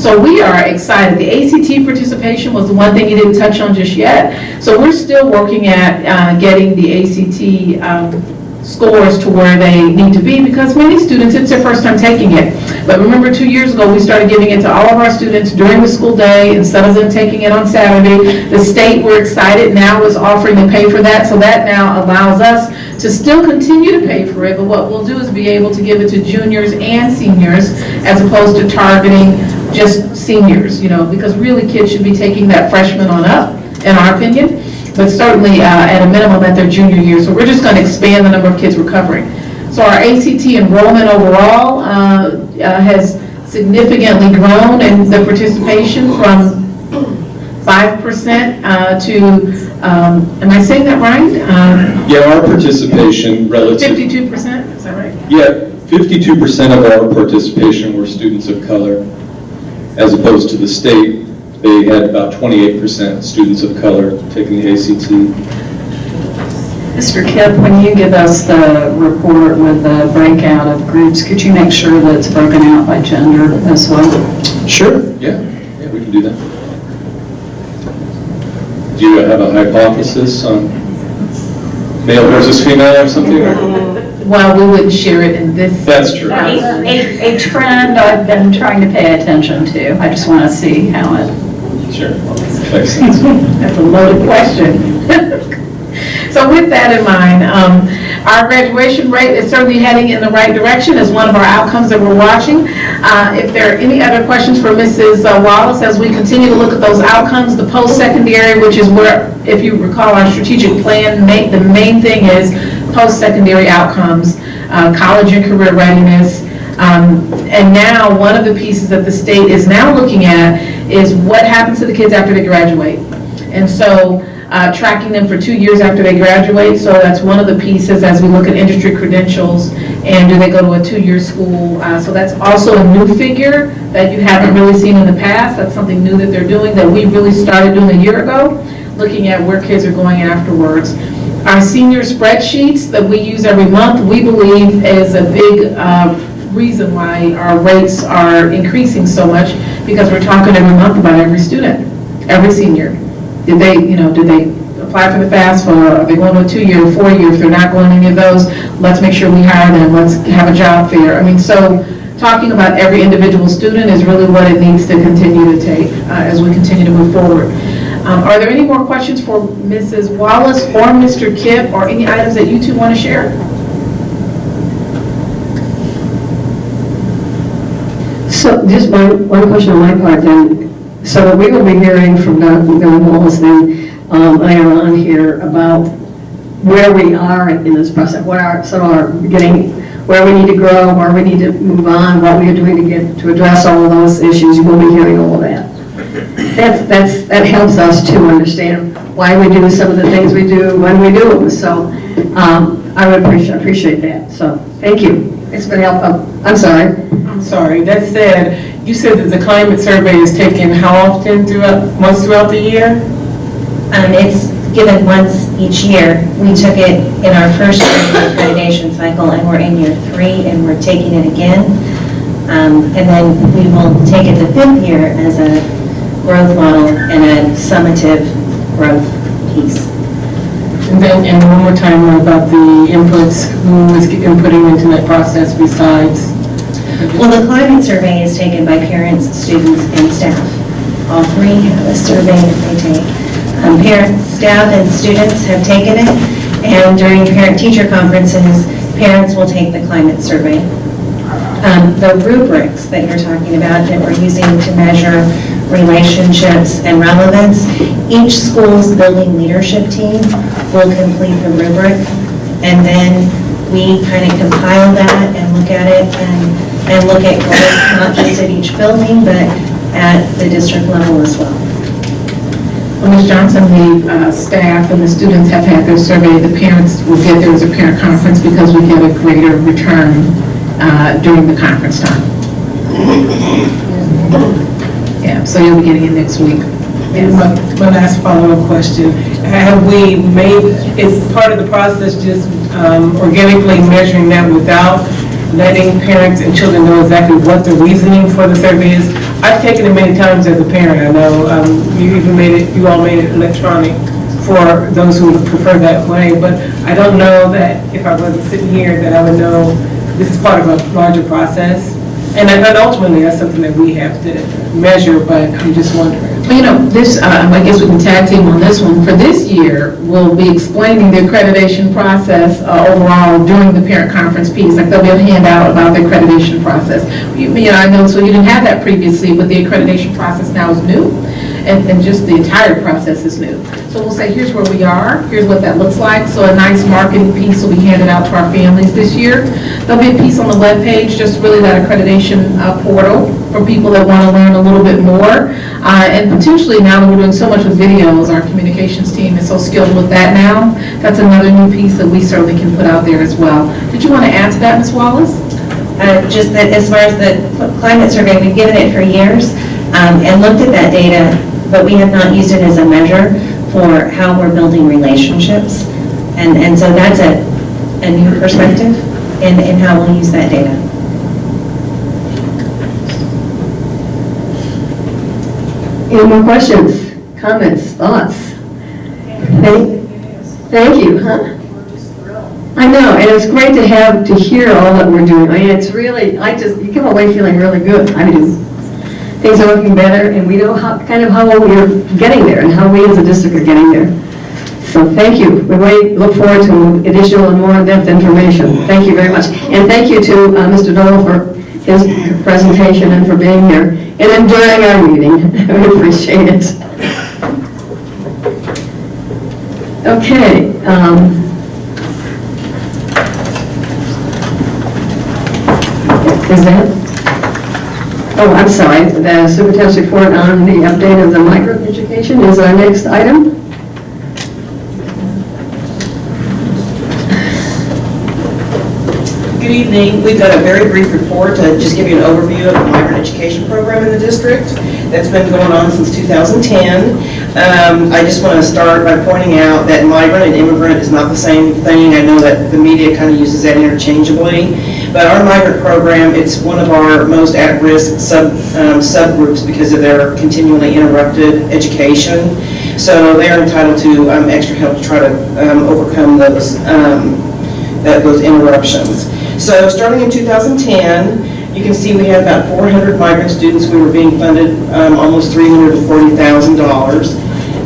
So we are excited. The ACT participation was the one thing he didn't touch on just yet. So we're still working at getting the ACT scores to where they need to be, because many students, it's their first time taking it. But remember, 2 years ago, we started giving it to all of our students during the school day instead of them taking it on Saturday. The state, we're excited, now is offering to pay for that, so that now allows us to still continue to pay for it, but what we'll do is be able to give it to juniors and seniors as opposed to targeting just seniors, because really kids should be taking that freshman on up, in our opinion, but certainly at a minimum at their junior year. So we're just going to expand the number of kids recovering. So our ACT enrollment overall has significantly grown in the participation from 5% to, am I saying that right? Yeah, our participation relative. 52%, is that right? Yeah, 52% of our participation were students of color, as opposed to the state. They had about 28% students of color taking the ACT. Mr. Kipp, when you give us the report with the breakout of groups, could you make sure that it's broken out by gender as well? Sure, yeah, we can do that. Do you have a hypothesis on male versus female or something? Well, we wouldn't share it in this. That's true. A trend I've been trying to pay attention to. I just want to see how it... Sure, makes sense. That's a loaded question. So with that in mind, our graduation rate is certainly heading in the right direction as one of our outcomes that we're watching. If there are any other questions for Mrs. Wallace as we continue to look at those outcomes, the post-secondary, which is where, if you recall our strategic plan, the main thing is post-secondary outcomes, college and career readiness. And now one of the pieces that the state is now looking at is what happens to the kids after they graduate. And so tracking them for 2 years after they graduate. So that's one of the pieces as we look at industry credentials and do they go to a 2-year school. So that's also a new figure that you haven't really seen in the past. That's something new that they're doing that we really started doing a year ago, looking at where kids are going afterwards. Our senior spreadsheets that we use every month, we believe is a big reason why our rates are increasing so much, because we're talking every month about every student, every senior. Did they apply for the FAFSA? Are they going to a 2-year, 4-year? If they're not going to any of those, let's make sure we hire them. Let's have a job fair. I mean, so talking about every individual student is really what it needs to continue to take as we continue to move forward. Are there any more questions for Mrs. Wallace or Mr. Kipp, or any items that you two want to share? So just one question on my part then. So we will be hearing from Dr. Wallace then later on here about where we are in this process, what are some of our where we need to grow, where we need to move on, what we are doing to address all of those issues. You will be hearing all of that. That helps us to understand why we do some of the things we do when we do them. So I would appreciate that. So thank you. It's going to help. I'm sorry. That said, you said that the climate survey is taken how often once throughout the year? It's given once each year. We took it in our first year of the accreditation cycle, and we're in year 3, and we're taking it again. And then we will take it the 5th year as a growth model and a summative growth piece. And one more time about the inputs, who is inputting into that process besides? Well, the climate survey is taken by parents, students, and staff. All 3 have a survey that they take. Parents, staff, and students have taken it, and during parent-teacher conferences, parents will take the climate survey. The rubrics that you're talking about that we're using to measure relationships, and relevance. Each school's building leadership team will complete the rubric, and then we kind of compile that and look at it and look at goals, not just at each building, but at the district level as well. Well, Ms. Johnson, the staff and the students have had their survey. The parents will get there as a parent conference because we get a greater return during the conference time. Yeah, so you'll be getting it next week. And my last follow-up question, have we made, is part of the process just organically measuring that without letting parents and children know exactly what the reasoning for the survey is? I've taken it many times as a parent. I know you all made it electronic for those who would prefer that way, but I don't know that if I wasn't sitting here that I would know this is part of a larger process. And ultimately, that's something that we have to measure, but I'm just wondering. Well, you know, this, I guess we can tag team on this one. For this year, we'll be explaining the accreditation process overall during the parent conference piece. Like there'll be a handout about the accreditation process. You know, I know, so you didn't have that previously, but the accreditation process now is new. And just the entire process is new. So we'll say, here's where we are, here's what that looks like. So a nice marketing piece will be handed out to our families this year. There'll be a piece on the webpage, just really that accreditation portal for people that want to learn a little bit more. And potentially now that we're doing so much with videos, our communications team is so skilled with that now. That's another new piece that we certainly can put out there as well. Did you want to add to that, Ms. Wallace? Just that as far as the climate survey, we've given it for years and looked at that data, but we have not used it as a measure for how we're building relationships. And so that's a new perspective in how we'll use that data. Any more questions, comments, thoughts? Thank you, huh? I know, and it's great to hear all that we're doing. I mean, it's really, you come away feeling really good. I do. Things are looking better, and we know how we're getting there and how we as a district are getting there. So thank you. We look forward to additional and more in-depth information. Thank you very much. And thank you to Mr. Dole for his presentation and for being here and enjoying our meeting. We appreciate it. Okay. Is that? Oh, I'm sorry. The superintendent's report on the update of the migrant education is our next item. Good evening. We've got a very brief report to just give you an overview of the migrant education program in the district that's been going on since 2010. I just want to start by pointing out that migrant and immigrant is not the same thing. I know that the media kind of uses that interchangeably, but our migrant program, it's one of our most at-risk subgroups because of their continually interrupted education. So they are entitled to extra help to try to overcome those interruptions. So starting in 2010, you can see we had about 400 migrant students. We were being funded almost $340,000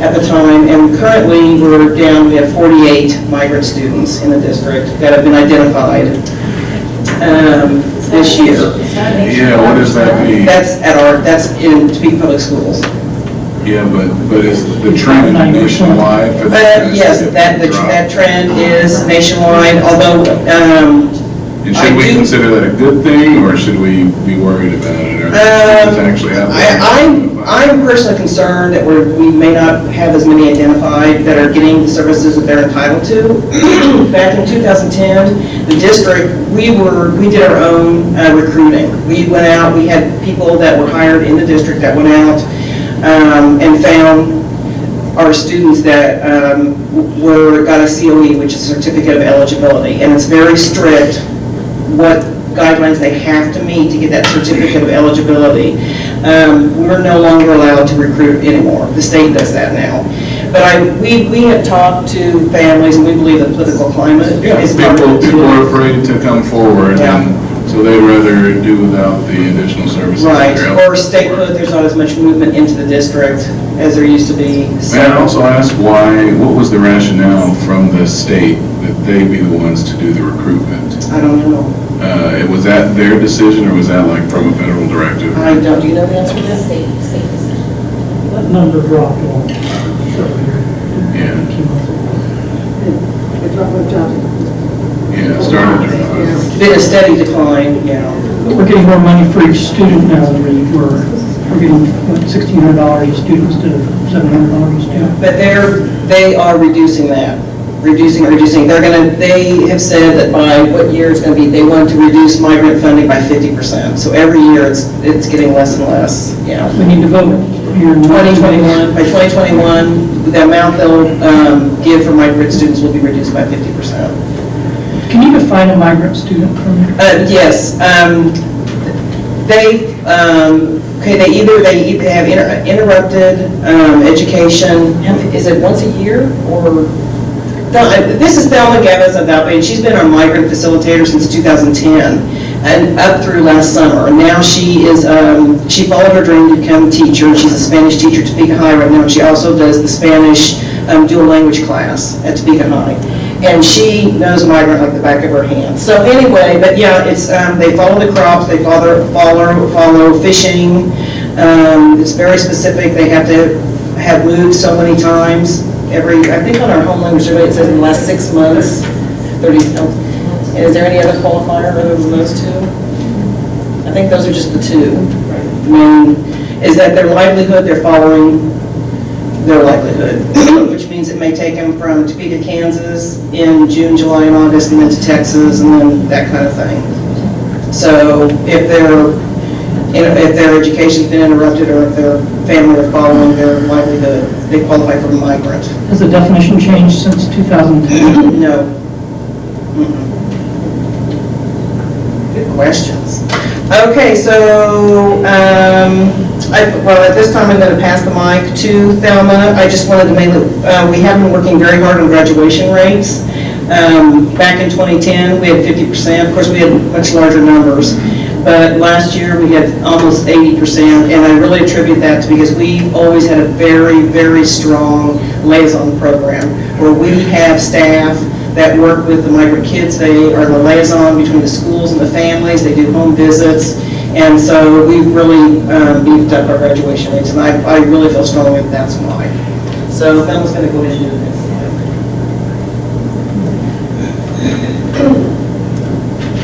at the time, and currently we're down, we have 48 migrant students in the district that have been identified this year. Yeah, what does that mean? That's in Topeka Public Schools. Yeah, but is the trend nationwide for that? Yes, that trend is nationwide, although and should we consider that a good thing, or should we be worried about it? Or does it actually happen? I'm personally concerned that we may not have as many identified that are getting the services that they're entitled to. Back in 2010, the district, we did our own recruiting. We went out, we had people that were hired in the district that went out and found our students that got a COE, which is a certificate of eligibility, and it's very strict what guidelines they have to meet to get that certificate of eligibility. We're no longer allowed to recruit anymore. The state does that now. But we have talked to families, and we believe the political climate is part of it. People are afraid to come forward, and so they'd rather do without the additional services. Right, or stay put. There's not as much movement into the district as there used to be. So. May I also ask what was the rationale from the state that they be the ones to do the recruitment? I don't know. Was that their decision, or was that like from a federal directive? I don't. Do you know the answer to that? State decision. that number dropped off. Yeah. Yeah, it started to drop. It's been a steady decline, yeah. But we're getting more money for each student now than we were. We're getting, what, $1,600 each student instead of $700 each student. But they are reducing that, reducing. They have said that by what year it's gonna be, they want to reduce migrant funding by 50%. So every year it's getting less and less, yeah. We need to vote here in 2021, by 2021, the amount they'll give for migrant students will be reduced by 50%. Can you define a migrant student for me? Yes, they either have interrupted education. Is it once a year or? This is Thelma Gavez-Adalbe, and she's been our migrant facilitator since 2010 and up through last summer. And now she followed her dream to become a teacher, and she's a Spanish teacher at Topeka High right now. And she also does the Spanish dual language class at Topeka High. And she knows migrant like the back of her hand. So anyway, but yeah, it's they follow the crops, they follow fishing. It's very specific. They have to have moved so many times. I think on our home language survey it says in the last 6 months. 30. Is there any other qualifier other than those two? I think those are just the two. I mean, is that their livelihood? They're following their livelihood, which means it may take them from Topeka, Kansas in June, July, and August, and then to Texas, and then that kind of thing. So if their education's been interrupted or if their family are following their livelihood, they qualify for a migrant. Has the definition changed since 2010? No. Good questions. Okay, so at this time I'm going to pass the mic to Thelma. I just wanted to make we have been working very hard on graduation rates. Back in 2010, we had 50%. Of course, we had much larger numbers. But last year, we had almost 80%, and I really attribute that to because we always had a very, very strong liaison program where we have staff that work with the migrant kids. They are the liaison between the schools and the families. They do home visits. And so we've really beefed up our graduation rates, and I really feel strongly that that's why. So Thelma's going to go ahead and do this.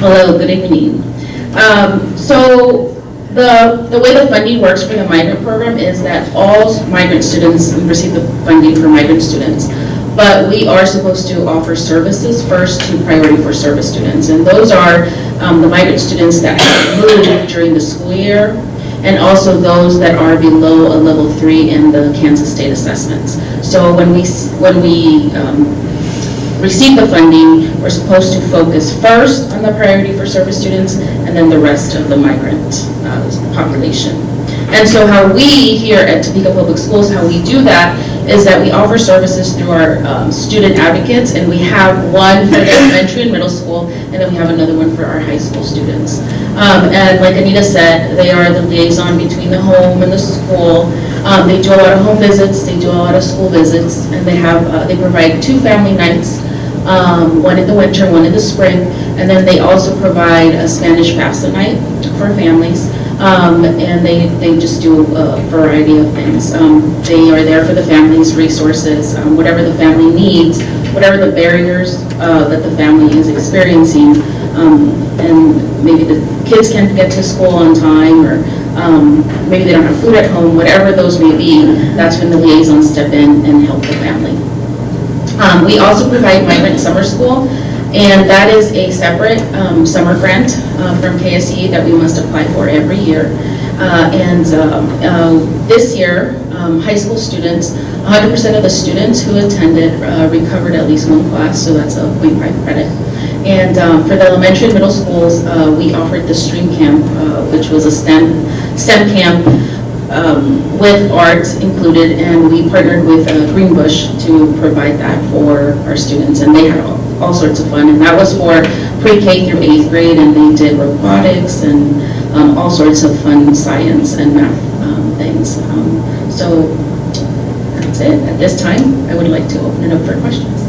Hello, good evening. So the way the funding works for the migrant program is that all migrant students, we receive the funding for migrant students, but we are supposed to offer services first to priority for service students, and those are the migrant students that have moved during the school year, and also those that are below a level 3 in the Kansas state assessments. So when we receive the funding, we're supposed to focus first on the priority for service students and then the rest of the migrant population. And so how we here at Topeka Public Schools, how we do that is that we offer services through our student advocates, and we have one for the elementary and middle school, and then we have another one for our high school students. And like Anita said, they are the liaison between the home and the school. They do a lot of home visits, they do a lot of school visits, and they provide 2 family nights, one in the winter, one in the spring, and then they also provide a Spanish FAFSA night for families. And they just do a variety of things. They are there for the family's resources, whatever the family needs, whatever the barriers that the family is experiencing, and maybe the kids can't get to school on time, or maybe they don't have food at home, whatever those may be, that's when the liaisons step in and help the family. We also provide migrant summer school, and that is a separate summer grant from KSE that we must apply for every year. This year, high school students, 100% of the students who attended recovered at least one class, so that's a 0.5 credit. And for the elementary and middle schools, we offered the STREAM camp, which was a STEM camp with art included, and we partnered with Greenbush to provide that for our students, and they had all sorts of fun, and that was for pre-K through 8th grade, and they did robotics and all sorts of fun science and math things. So that's it. At this time, I would like to open it up for questions.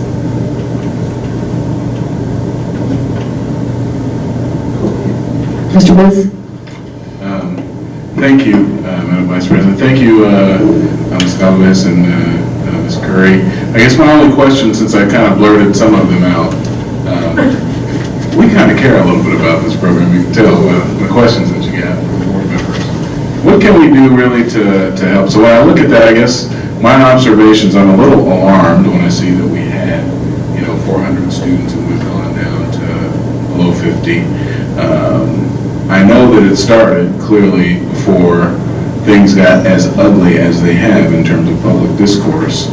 Mr. Woods? Thank you, Madam Vice President. Thank you, Ms. Galvez and Ms. Curry. I guess my only question, since I kind of blurted some of them out, we kind of care a little bit about this program. You can tell the questions that you got from board members. What can we do really to help? So when I look at that, I guess my observations, I'm a little alarmed when I see that we had, 400 students and we've gone down to below 50. I know that it started clearly before things got as ugly as they have in terms of public discourse,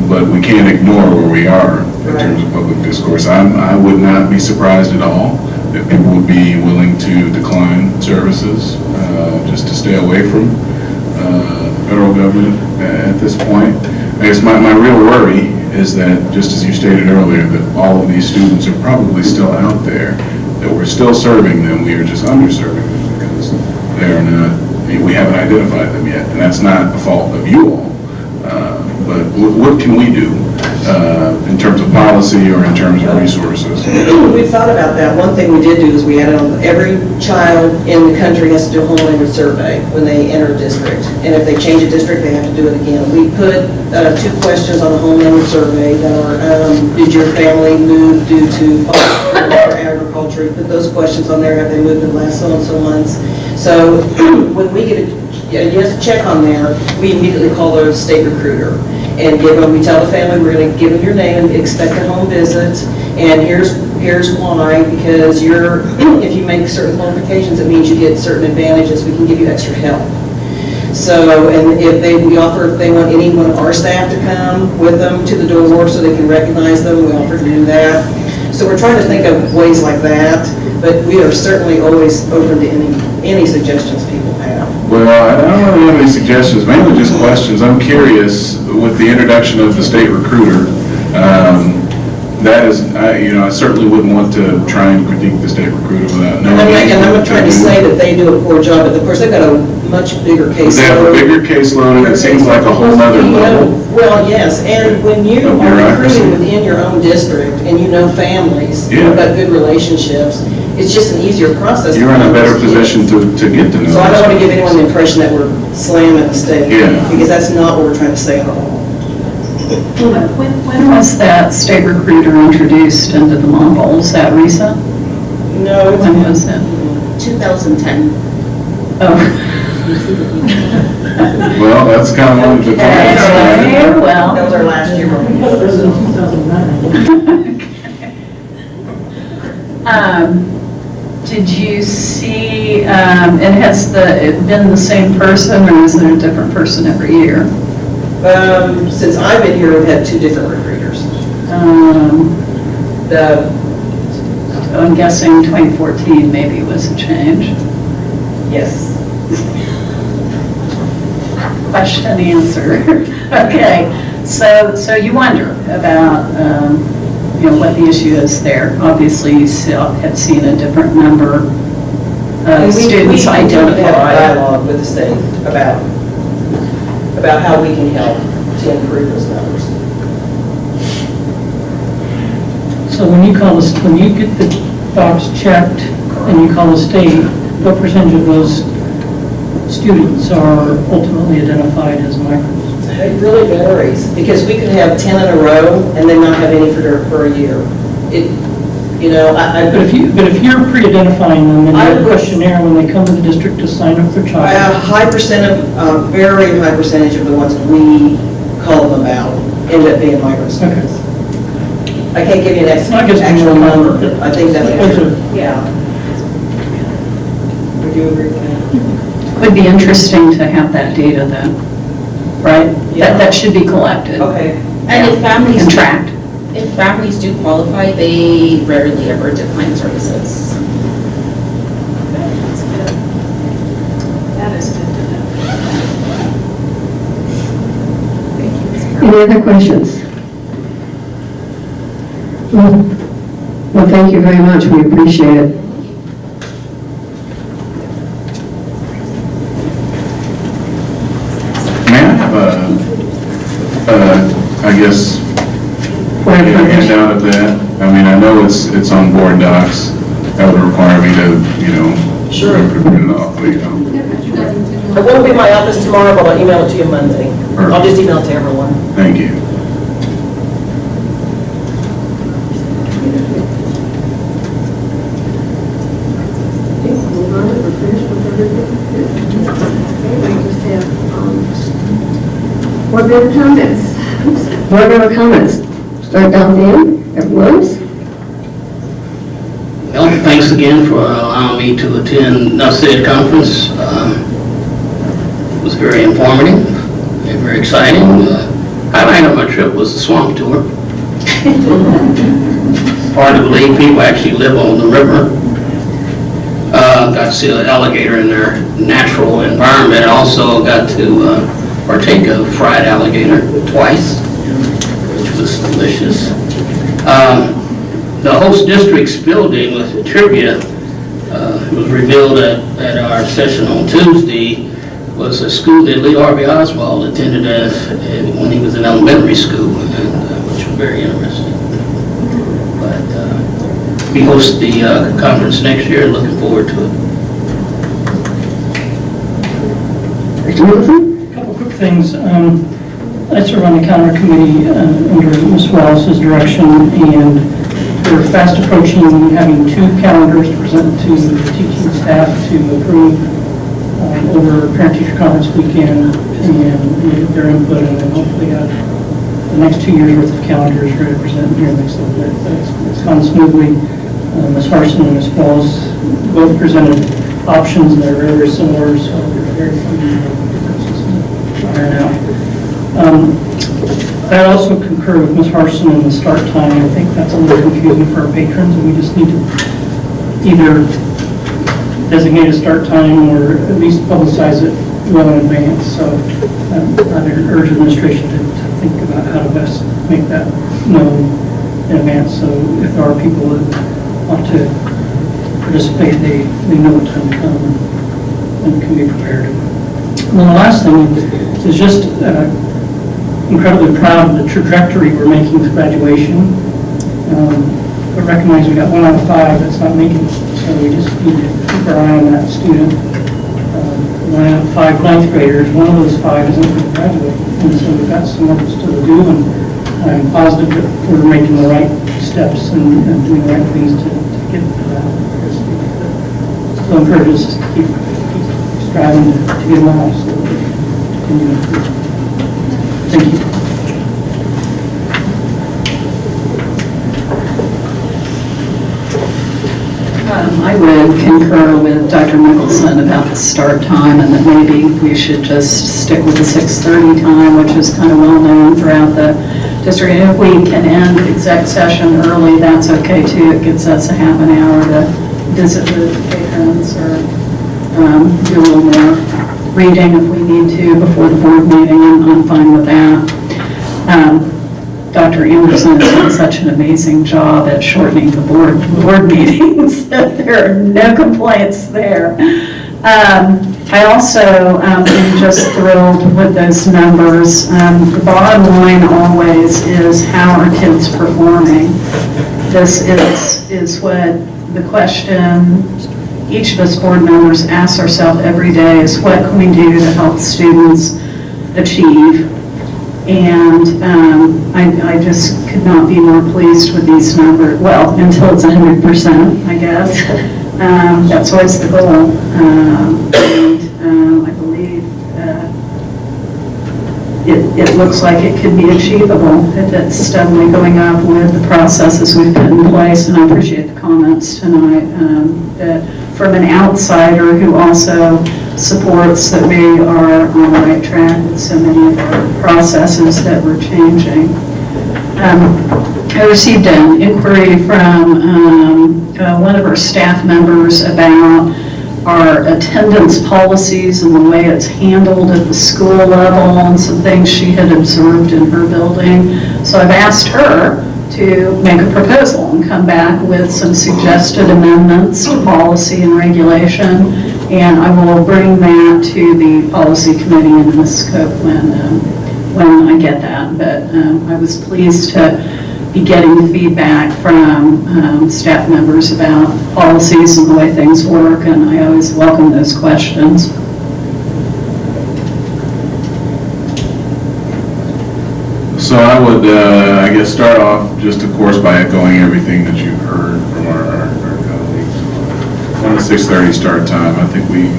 but we can't ignore where we are in terms of public discourse. I would not be surprised at all that people would be willing to decline services just to stay away from federal government at this point. I guess my real worry is that, just as you stated earlier, that all of these students are probably still out there, that we're still serving them, we are just underserving them because they are not, we haven't identified them yet, and that's not the fault of you all. But what can we do in terms of policy or in terms of resources? We thought about that. One thing we did do is we added on, every child in the country has to do a home language survey when they enter a district. And if they change a district, they have to do it again. We put 2 questions on the home language survey that are, did your family move due to or agriculture? We put those questions on there. Have they moved in the last so-and-so months? So when we get a yes check on there, we immediately call the state recruiter and we tell the family, we're going to give them your name, expect a home visit, and here's why, because if you make certain qualifications, it means you get certain advantages, we can give you extra help. So, and if they want any one of our staff to come with them to the door so they can recognize them, we offer to do that. So we're trying to think of ways like that, but we are certainly always open to any suggestions people have. Well, I don't really have any suggestions, mainly just questions. I'm curious, with the introduction of the state recruiter, that is, I certainly wouldn't want to try and critique the state recruiter without knowing. And I'm not trying to say that they do a poor job, but of course they've got a much bigger caseload. They have a bigger caseload, and it seems like a whole other level. Well, yes, and when you are recruiting within your own district and you know families, you've got good relationships, it's just an easier process. You're in a better position to get to know. So I don't want to give anyone the impression that we're slamming the state, because that's not what we're trying to say at all. When was that state recruiter introduced into the model? Is that recent? No. When was it? 2010. Oh. Well, that's kind of one of the things. Well. That was our last year. Did you see, it has been the same person, or is it a different person every year? Since I've been here, we've had 2 different recruiters. I'm guessing 2014 maybe was a change. Yes. Question answer. Okay, so you wonder about what the issue is there. Obviously, you have seen a different number of students We identified. have a dialogue with the state about how we can help to improve those numbers. So when you get the box checked and you call the state, what percentage of those students are ultimately identified as migrants? It really varies, because we could have 10 in a row and then not have any for a year. But if you're pre-identifying them in your questionnaire when they come to the district to sign up their child. Very high percentage of the ones we call them about end up being migrant students. I can't give you an actual number. I think that's yeah. Would you agree with that? Would be interesting to have that data then, right? Yeah. That should be collected. Okay. And if families And tracked. If families do qualify, they rarely ever decline services. That is good to know. Any other questions? Well, thank you very much. We appreciate it. May I have I guess, a handout of that? I mean, I know it's on board docs. That would require me to, Sure. print it off, I won't be in my office tomorrow, but I'll email it to you Monday. I'll just email it to everyone. Thank you. Board member comments? Board member comments? Start down there, everyone's. Well, thanks again for allowing me to attend NUSED conference. It was very informative and very exciting. Highlight of my trip was the swamp tour. Hard to believe people actually live on the river. Got to see an alligator in their natural environment. Also got to partake of fried alligator twice, which was delicious. The host district's building with the trivia was revealed at our session on Tuesday was a school that Lee Harvey Oswald attended when he was in elementary school, and which was very interesting. But we host the conference next year, looking forward to it. A couple quick things. I serve on the calendar committee under Ms. Wallace's direction, and we're fast approaching having 2 calendars to present to the teaching staff to approve over parent-teacher conference weekend and their input, and then hopefully have the next 2 years worth of calendars ready to present here next little bit. It's gone smoothly. Ms. Harson and Ms. Wallace both presented options that are very, very similar, so there's very few differences iron out. I also concur with Ms. Harson in the start time. I think that's a little confusing for our patrons, and we just need to either designate a start time or at least publicize it well in advance. So I would urge administration to think about how to best make that known in advance. So if there are people that want to participate, they know what time to come and can be prepared. And then the last thing is just incredibly proud of the trajectory we're making with graduation. But recognize we got 1 out of 5 that's not making it. So we just need to keep our eye on that student. 1 out of 5 ninth graders, one of those 5 isn't going to graduate. And so we've got some work still to do, and I'm positive that we're making the right steps and doing the right things to get to that. So encourage us to keep striving to get them out. So continue to improve. Thank you. I would concur with Dr. Mickelson about the start time, and that maybe we should just stick with the 6:30 time, which is kind of well known throughout the district. And if we can end exec session early, that's okay too. It gives us a half an hour to visit with patrons or do a little more reading if we need to before the board meeting, and I'm fine with that. Dr. Anderson has done such an amazing job at shortening the board meetings that there are no complaints there. I also am just thrilled with those numbers. The bottom line always is how are kids performing? This is what the question each of us board members asks ourselves every day is, what can we do to help students achieve? And I just could not be more pleased with these numbers. Well, until it's 100%, I guess. That's always the goal. And I believe it looks like it could be achievable if it's steadily going up with the processes we've put in place. And I appreciate the comments tonight that from an outsider who also supports that we are on the right track with so many of our processes that we're changing. I received an inquiry from one of our staff members about our attendance policies and the way it's handled at the school level and some things she had observed in her building. So I've asked her to make a proposal and come back with some suggested amendments to policy and regulation, and I will bring that to the policy committee in Ms. Cope when I get that. But I was pleased to be getting feedback from staff members about policies and the way things work, and I always welcome those questions. So I would, I guess, start off just, of course, by echoing everything that you've heard from our colleagues. On the 6:30 start time, I think we,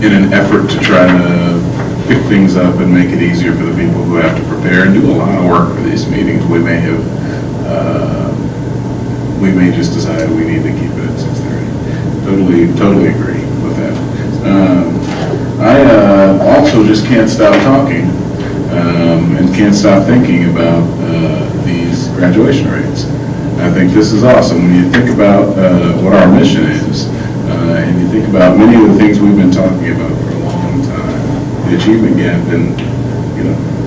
in an effort to try to pick things up and make it easier for the people who have to prepare and do a lot of work for these meetings, we may have, we may just decide we need to keep it at 6:30. Totally agree with that. I also just can't stop talking and can't stop thinking about these graduation rates. I think this is awesome. When you think about what our mission is, and you think about many of the things we've been talking about for a long time, the achievement gap and,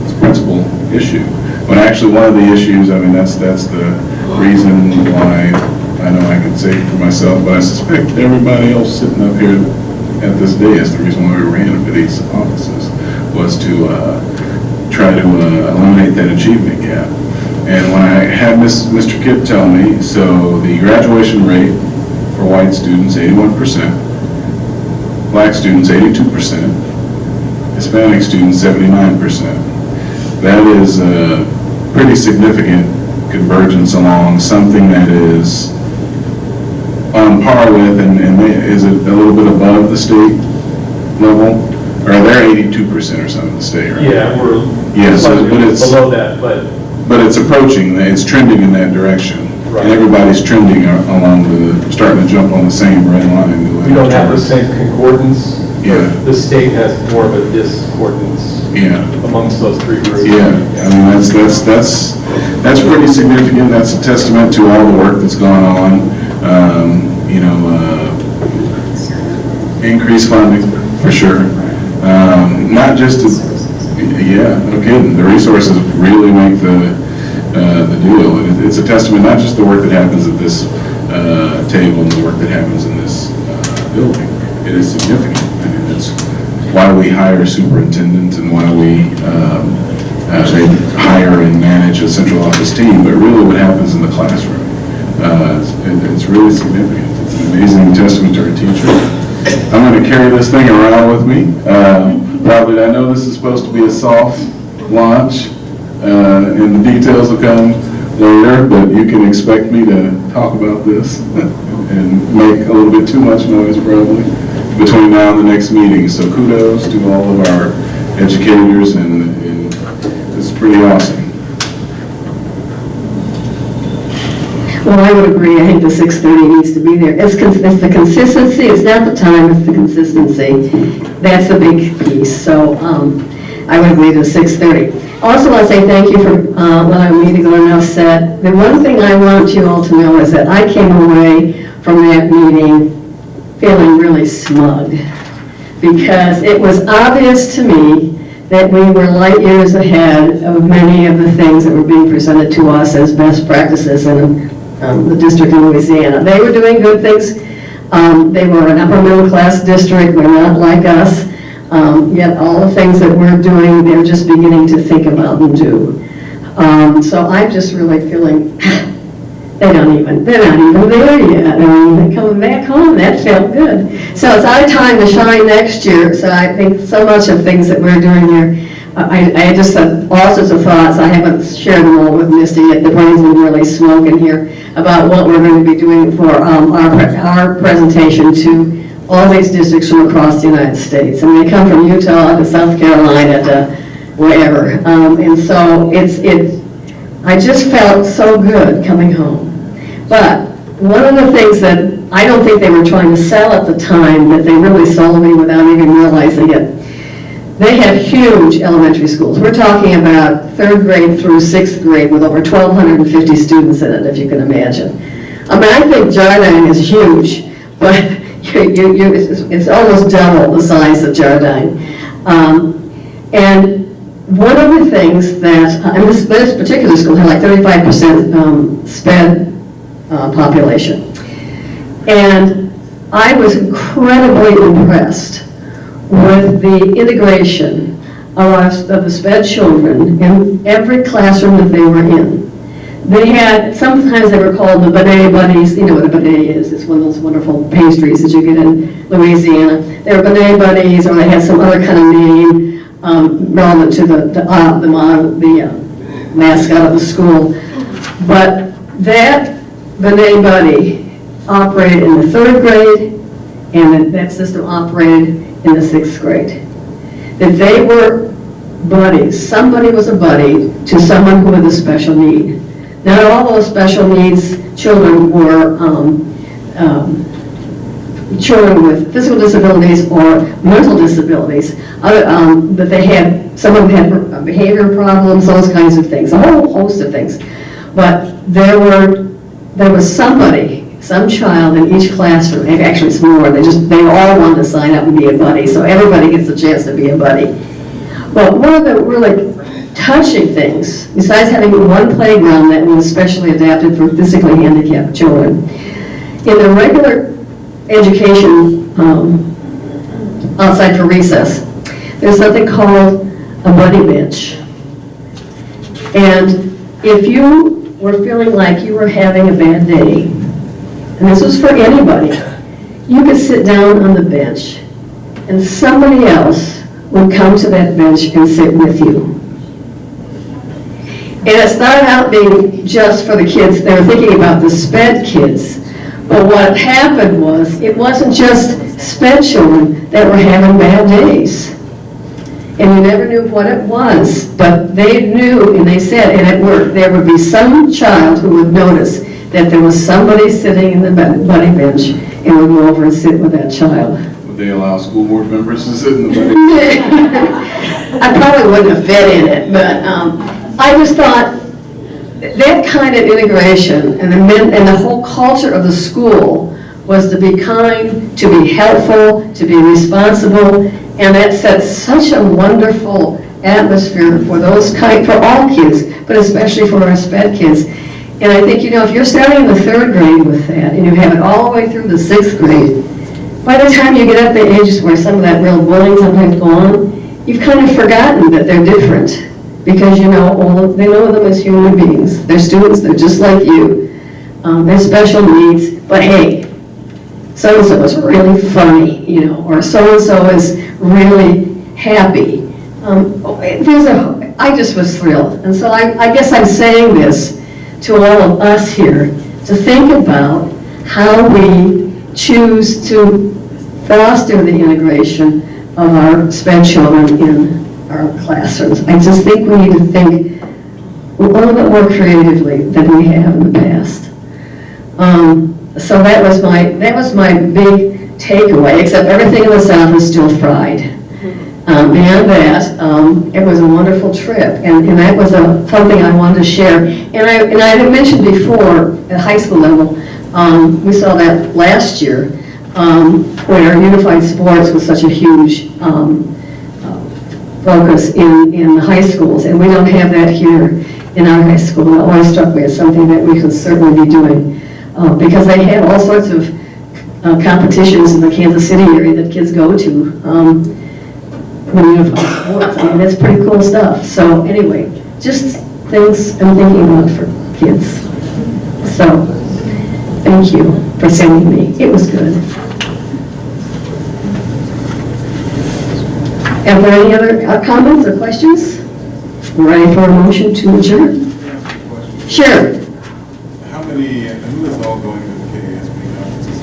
it's a principal issue. When actually one of the issues, I mean, that's the reason why I know I can say for myself, but I suspect everybody else sitting up here at this day is the reason why we ran for these offices, was to try to eliminate that achievement gap. And when I had Mr. Kipp tell me, so the graduation rate for white students, 81%, black students, 82%, Hispanic students, 79%. That is a pretty significant convergence along something that is on par with, and is it a little bit above the state level? Or they're 82% or something in the state, right? Yeah, we're but it's below that, but it's approaching, it's trending in that direction. Right. And everybody's trending along starting to jump on the same red line. we don't have the same concordance. Yeah. The state has more of a discordance amongst those three groups. Yeah, I mean, that's pretty significant. That's a testament to all the work that's gone on. Increased funding, for sure. Not just to, no kidding. The resources really make the deal. It's a testament, not just the work that happens at this table and the work that happens in this building. It is significant. I mean, it's why we hire superintendents and why we hire and manage a central office team, but really what happens in the classroom. It's really significant. It's an amazing testament to our teachers. I'm going to carry this thing around with me. Probably, I know this is supposed to be a soft launch, and the details will come later, but you can expect me to talk about this and make a little bit too much noise probably between now and the next meeting. So kudos to all of our educators, and it's pretty awesome. Well, I would agree. I think the 6:30 needs to be there. It's the consistency. It's not the time, it's the consistency. That's the big piece. So I would agree to 6:30. Also, want to say thank you for allowing me to go enough set. The one thing I want you all to know is that I came away from that meeting feeling really smug, because it was obvious to me that we were light years ahead of many of the things that were being presented to us as best practices in the district in Louisiana. They were doing good things. They were an upper middle class district. They're not like us. Yet all the things that we're doing, they're just beginning to think about and do. So I'm just really feeling they're not even there yet. I mean, they're coming back home. That felt good. So it's our time to shine next year. So I think so much of things that we're doing here, I just had all sorts of thoughts. I haven't shared them all with Misty yet. The brain's been really smoking here about what we're going to be doing for our presentation to all these districts from across the United States. I mean, they come from Utah to South Carolina to wherever. And so I just felt so good coming home. But one of the things that I don't think they were trying to sell at the time, that they really sold me without even realizing it, they have huge elementary schools. We're talking about 3rd grade through 6th grade with over 1,250 students in it, if you can imagine. I mean, I think Jardine is huge, but it's almost double the size of Jardine. And one of the things that, and this particular school had like 35% SPED population. And I was incredibly impressed with the integration of the SPED children in every classroom that they were in. They had, sometimes they were called the Benet Buddies. You know what a Benet is. It's one of those wonderful pastries that you get in Louisiana. They were Benet Buddies, or they had some other kind of name. relevant to the mascot of the school. But that Benet Buddy operated in the 3rd grade, and that system operated in the 6th grade. That they were buddies. Somebody was a buddy to someone who had a special need. Not all those special needs children were children with physical disabilities or mental disabilities, but they had, some of them had behavior problems, those kinds of things, a whole host of things. But there was somebody, some child in each classroom, actually it's more, they all wanted to sign up and be a buddy, so everybody gets a chance to be a buddy. Well, one of the really touching things, besides having one playground that was specially adapted for physically handicapped children, in the regular education outside for recess, there's something called a buddy bench. And if you were feeling like you were having a bad day, and this was for anybody, you could sit down on the bench and somebody else would come to that bench and sit with you. And it started out being just for the kids, they were thinking about the SPED kids. But what happened was, it wasn't just SPED children that were having bad days. And you never knew what it was, but they knew, and they said, and at work, there would be some child who would notice that there was somebody sitting in the buddy bench and would go over and sit with that child. Would they allow school board members to sit in the buddy bench? I probably wouldn't have fit in it, but I just thought, that kind of integration and the whole culture of the school was to be kind, to be helpful, to be responsible, and that set such a wonderful atmosphere for for all kids, but especially for our SPED kids. And I think, if you're starting in the 3rd grade with that, and you have it all the way through the 6th grade, by the time you get up the ages where some of that real bullying sometimes go on, you've kind of forgotten that they're different. Because they know them as human beings. They're students, they're just like you. They're special needs, but hey, so-and-so is really funny, or so-and-so is really happy. I just was thrilled. And so I guess I'm saying this to all of us here, to think about how we choose to foster the integration of our SPED children in our classrooms. I just think we need to think a little bit more creatively than we have in the past. So that was my big takeaway, except everything in the South is still fried. And that it was a wonderful trip, and that was something I wanted to share. And I had mentioned before at high school level, we saw that last year where unified sports was such a huge focus in the high schools, and we don't have that here in our high school. It always struck me as something that we could certainly be doing, because they have all sorts of competitions in the Kansas City area that kids go to when unified sports. I mean, that's pretty cool stuff. So anyway, just things I'm thinking about for kids. So thank you for sending me. It was good. Are there any other comments or questions? We're ready for a motion to adjourn. Sure. Who is all going to the KASP conference this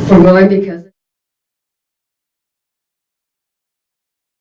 year? We're going because